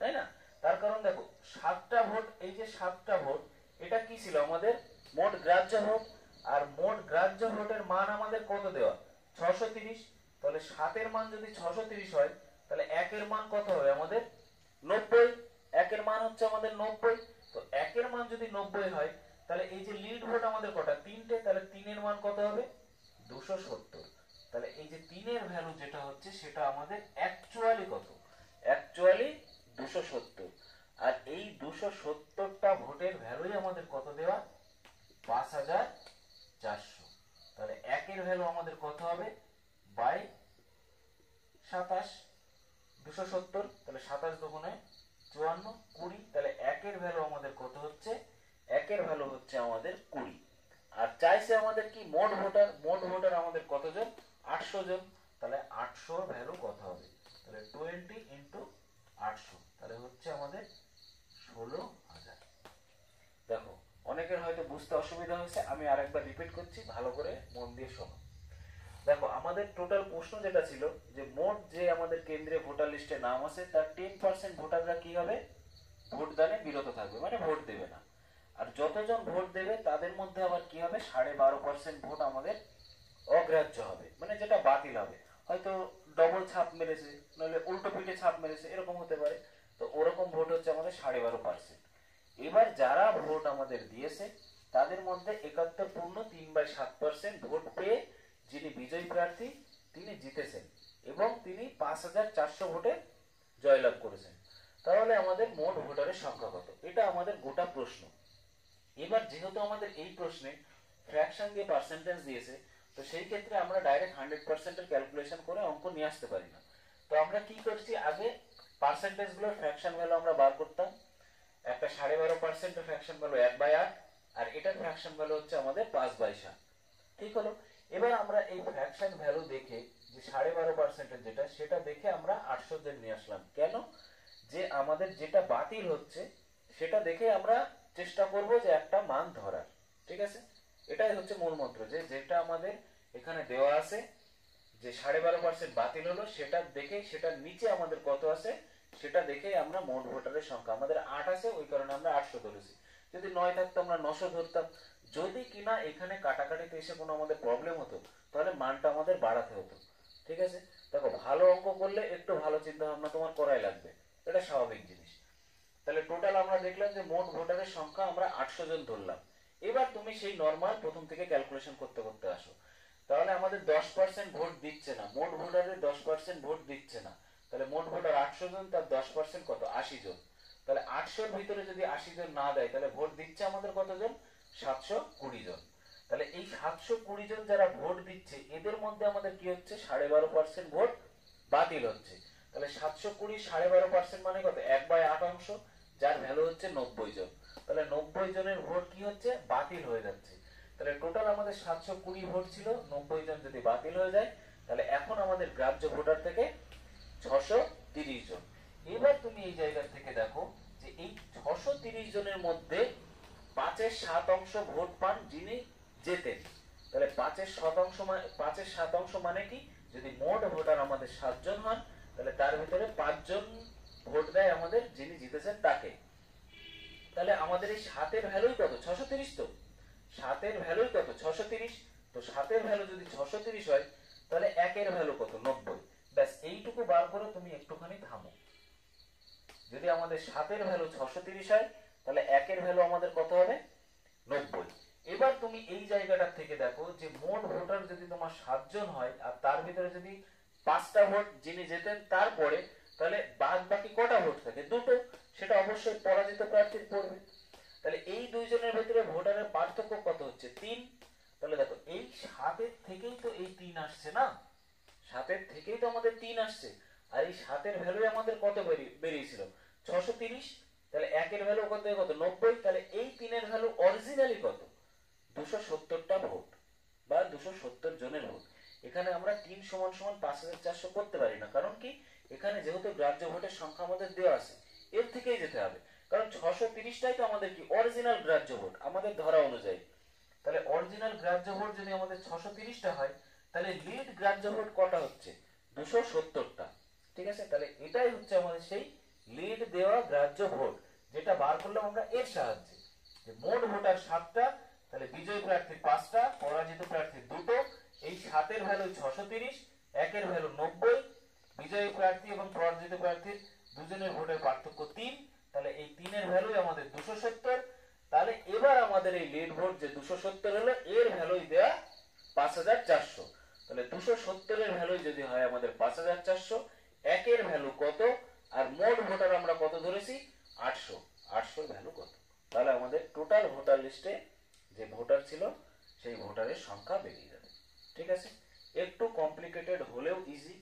তাই না? তার কারণ দেখো 7টা ভোট, এই যে 7টা ভোট এটা কি ছিল আমাদের মোট গ্রাহ্য ভোট। আর মোট গ্রাহ্য ভোটের মান আমাদের কত দেওয়া? 630। তাহলে 7-এর মান যদি 630 হয়, তাহলে 1-এর মান কত হবে আমাদের? 90। 1-এর মান হচ্ছে আমাদের 90। তো 1-এর মান যদি 90 হয়, তাহলে এই যে লিড ভোট আমাদের কটা? 3টে। তাহলে 3-এর মান কত হবে? 270। তাহলে এই যে 3-এর ভ্যালু যেটা হচ্ছে সেটা আমাদের অ্যাকচুয়ালি কত? অ্যাকচুয়ালি 270। আর এই 270টা ভোটের ভ্যালুই আমাদের কত দেওয়া? 5400। তাহলে 1-এর ভ্যালু আমাদের কত হবে? বাই 27। 270, তাহলে 27 দুগুণে 54, 20। তাহলে 1-এর ভ্যালু আমাদের কত হচ্ছে? 1-এর ভ্যালু হচ্ছে আমাদের 20। আর চাইছে আমাদের কি মোট ভোটার। মোট ভোটার আমাদের কতজন? 800 জন। তাহলে 800 ভ্যালু কত হবে? তাহলে 20 ইন্টু 800, তাহলে হচ্ছে আমাদের 16,000। দেখো অনেকের হয়তো বুঝতে অসুবিধা হয়েছে, আমি আরেকবার রিপিট করছি, ভালো করে মন দিয়ে শোনো। দেখো আমাদের টোটাল প্রশ্ন যেটা ছিল যে মোট যে আমাদের কেন্দ্রীয় ভোটার লিস্টে নাম আছে তার 10% ভোটাররা কি হবে? ভোটদানে বিরত থাকবে, মানে ভোট দেবে না। আর যতজন ভোট দেবে তাদের মধ্যে আবার কি হবে? 12.5% ভোট আমাদের অগ্রাহ্য হবে, মানে যেটা বাতিল হবে। হয়তো ডবল ছাপ মেরেছে, নইলে উল্টো পিঠে ছাপ মেরেছে, এরকম হতে পারে। তো ওরকম ভোট হচ্ছে আমাদের 12.5%। এবার যারা ভোট আমাদের দিয়েছে তাদের মধ্যে 71.3/7% ভোট পেয়ে যিনি বিজয়ী প্রার্থী তিনি জিতেছেন এবং তিনি 5400 ভোটে জয়লাভ করেছেন। তাহলে আমাদের মোট ভোটারের সংখ্যা কত? এটা আমাদের গোটা প্রশ্ন। এবার যেহেতু আমাদের এই প্রশ্নে ফ্র্যাকশন দিয়ে পার্সেন্টেজ দিয়েছে, তো সেই ক্ষেত্রে আমরা ডাইরেক্ট 100% এর ক্যালকুলেশন করে অঙ্ক নিয়ে আসতে পারি না। তো আমরা কি করছি, আগে পার্সেন্টেজ গুলোর ফ্র্যাকশন ভ্যালু আমরা বার করতাম। একটা 12.5% এর ফ্র্যাকশন ভ্যালু 1/8, আর এটার ফ্র্যাকশন ভ্যালু হচ্ছে আমাদের 5/7। ঠিক হলো। এবার আমরা এই ফ্র্যাকশন ভ্যালু দেখে যে 12.5% এর যেটা সেটা দেখে আমরা 800 জন নিয়ে আসলাম। কেন? যে আমাদের যেটা বাতিল হচ্ছে সেটা দেখে আমরা চেষ্টা করব যে একটা মান ধরার। ঠিক আছে, এটাই হচ্ছে মূল মন্ত্র, যে যেটা আমাদের এখানে দেওয়া আছে যে 12.5% বাতিল হলো সেটা দেখে সেটার নিচে আমাদের কত আছে সেটা দেখে আমরা মোট ভোটারের সংখ্যা, আমাদের 8 আছে ওই কারণে আমরা 800 ধরেছি। যদি 9 থাকতো আমরা 900 ধরতাম। যদি কিনা এখানে কাটাকাটিতে এসে কোনো আমাদের প্রবলেম হতো তাহলে মানটা আমাদের বাড়াতে হতো। ঠিক আছে, দেখো ভালো অঙ্ক করলে একটু ভালো চিন্তা ভাবনা তোমার করাই লাগবে, এটা স্বাভাবিক জিনিস। তাহলে টোটাল আমরা দেখলাম যে মোট ভোটারের সংখ্যা আমরা 800 জন ধরলাম। এবার তুমি সেই নর্মাল প্রথম থেকে ক্যালকুলেশন করতে করতে আসো। তাহলে আমাদের 10% ভোট দিচ্ছে না, মোট ভোটারের 10% ভোট দিচ্ছে না। তাহলে মোট ভোটার 800 জন, তার 10% কত? 80 জন। তাহলে 800-র ভিতরে যদি 80 জন না দেয়, তাহলে ভোট দিচ্ছে আমাদের কতজন? 720 জন। তাহলে এই 720 জন যারা ভোট দিচ্ছে, এদের মধ্যে আমাদের কি হচ্ছে? 12.5% ভোট বাতিল হচ্ছে। তাহলে 720 12.5% মানে কত? 1/8 অংশ, যার ভ্যালু হচ্ছে 90 জন। তাহলে 90 জনের ভোট কি হচ্ছে? বাতিল হয়ে যাচ্ছে। তাহলে টোটাল আমাদের 720 ভোট ছিল, 90 জন যদি বাতিল হয়ে যায়, তাহলে এখন আমাদের গ্রাহ্য ভোটার থেকে 630 জন। এবার তুমি এই জায়গা থেকে দেখো যে এই 630 জনের মধ্যে 5/7 ভোট পান যিনি জেতেন। তাহলে 5/7 মানে কি? যদি মোট ভোটার আমাদের 7 জন হন, তাহলে তার ভিতরে 5 জন ভোট দেয় আমাদের যিনি জিতেছেন তাকে। তাহলে আমাদের এই 7-এর ভ্যালুই কত? 630। তো 7-এর ভ্যালুই কত? 630। তো 7-এর ভ্যালু যদি 630 হয়, তাহলে 1-এর ভ্যালু কত? 90। ব্যাস এইটুকু বার করে তুমি একটুখানি থামো। যদি আমাদের 7-এর ভ্যালু 630 হয়, তাহলে 1-এর ভ্যালু আমাদের কত হবে? 90। এবার তুমি এই জায়গাটা থেকে দেখো যে মোট ভোটার যদি তোমার 7 জন হয়, আর তার ভিতরে যদি 5টা ভোট যিনি জেতেন তারপরে, তাহলে বাদ বাকি কটা ভোট থাকে? দুটো। সেটা অবশ্যই পরাজিত প্রার্থীর পড়বে। তাহলে এই দুইজনের ভিতরে ভোটারের পার্থক্য কত হচ্ছে? 3। তাহলে দেখো এই 7-এর থেকেই তো এই 3 আসছে না, 7-এর থেকেই তো আমাদের 3 আসছে। আর এই 7-এর ভ্যালু আমাদের কত বেরিয়েছিল? 630। তাহলে 1-এর ভ্যালু কত? 90। তাহলে এই 3-এর ভ্যালু অরিজিনালি কত? 270টা ভোট বা 270 জনের ভোট। এখানে আমরা 3 সমান সমান 5400 করতে পারি না, কারণ কি? এখানে যেহেতু গ্রাহ্য ভোটের সংখ্যা আমাদের দেওয়া আছে, এর থেকেই যেতে হবে। কারণ 630টাই তো আমাদের কি? অরিজিনাল গ্রাহ্য ভোট আমাদের ধরা অনুযায়ী। তাহলে অরিজিনাল গ্রাহ্য ভোট যদি আমাদের 630টা হয়, তাহলে লিড গ্রাহ্য ভোট কটা হচ্ছে? 270টা। ঠিক আছে, তাহলে এটাই হচ্ছে আমাদের সেই লিড দেওয়া গ্রাহ্য ভোট, যেটা বার করলাম আমরা এর সাহায্যে। যে মোট ভোটার 7টা, তাহলে বিজয়ী প্রার্থী 5টা, পরাজিত প্রার্থী 2টো। এই 7-এর ভ্যালু 630, 1-এর ভ্যালু 90, বিজয়ী প্রার্থী এবং পরাজিত প্রার্থীর দুজনের ভোটের পার্থক্য 3। তাহলে এই 3-এর ভ্যালু আমাদের 270। তাহলে এবার আমাদের এই লিড ভোট যে 270 হলো, এর ভ্যালু দেয়া 5400। তাহলে 270-এর ভ্যালু যদি হয় আমাদের 5400, 1-এর ভ্যালু কত, আর মোট ভোটার আমরা কত ধরেছি? 800। 800-র ভ্যালু কত? তাহলে আমাদের টোটাল ভোটার লিস্টে যে ভোটার ছিল, সেই ভোটারের সংখ্যা বেরিয়ে যাবে। ঠিক আছে, একটু কমপ্লিকেটেড হলেও ইজি।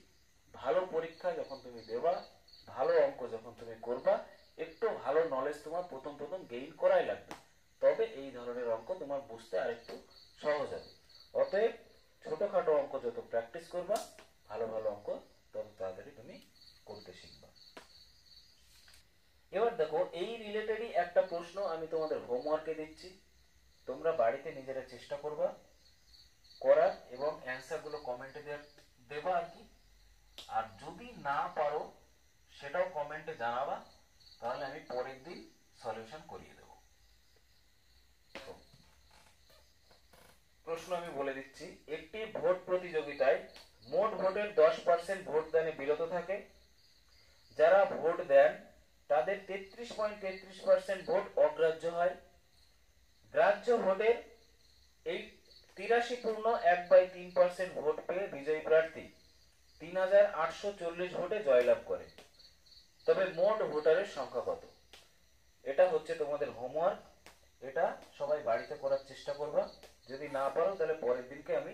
ভালো পরীক্ষা যখন তুমি দেবা, ভালো অঙ্ক যখন তুমি করবা, একটু ভালো নলেজ তোমার প্রথম প্রথম গেইন করাই লাগবে, তবে এই ধরনের অঙ্ক তোমার বুঝতে আরেকটু সহজ হবে। অতএব ছোটখাটো অঙ্ক যত প্র্যাকটিস করবা, ভালো ভালো অঙ্ক তত তাড়াতাড়ি তুমি করতে শিখবা। এবার দেখো এই রিলেটেডই একটা প্রশ্ন আমি তোমাদের হোমওয়ার্কে দিচ্ছি, তোমরা বাড়িতে নিজেরা চেষ্টা করবা করার এবং অ্যান্সারগুলো কমেন্টে দেবা আর কি। আর যদি না পারো সেটাও কমেন্টে জানাবা, তাহলে আমি পরের দিন সলিউশন করিয়ে দেব। প্রশ্ন আমি বলে দিচ্ছি, একটি ভোট প্রতিযোগিতায় মোট ভোটের 10% ভোটদানে বিরত থাকে। যারা ভোট দেন তাদের 33.33% ভোট অগ্রাহ্য হয়। গ্রাহ্য ভোটের এই 83.1/3% ভোট পেয়ে বিজয়ী প্রার্থী 3840 ভোটে জয়লাভ করে। তবে মোট ভোটারের সংখ্যা কত? এটা হচ্ছে তোমাদের হোমওয়ার্ক, এটা সবাই বাড়িতে করার চেষ্টা করবা। যদি না পারো তাহলে পরের দিনকে আমি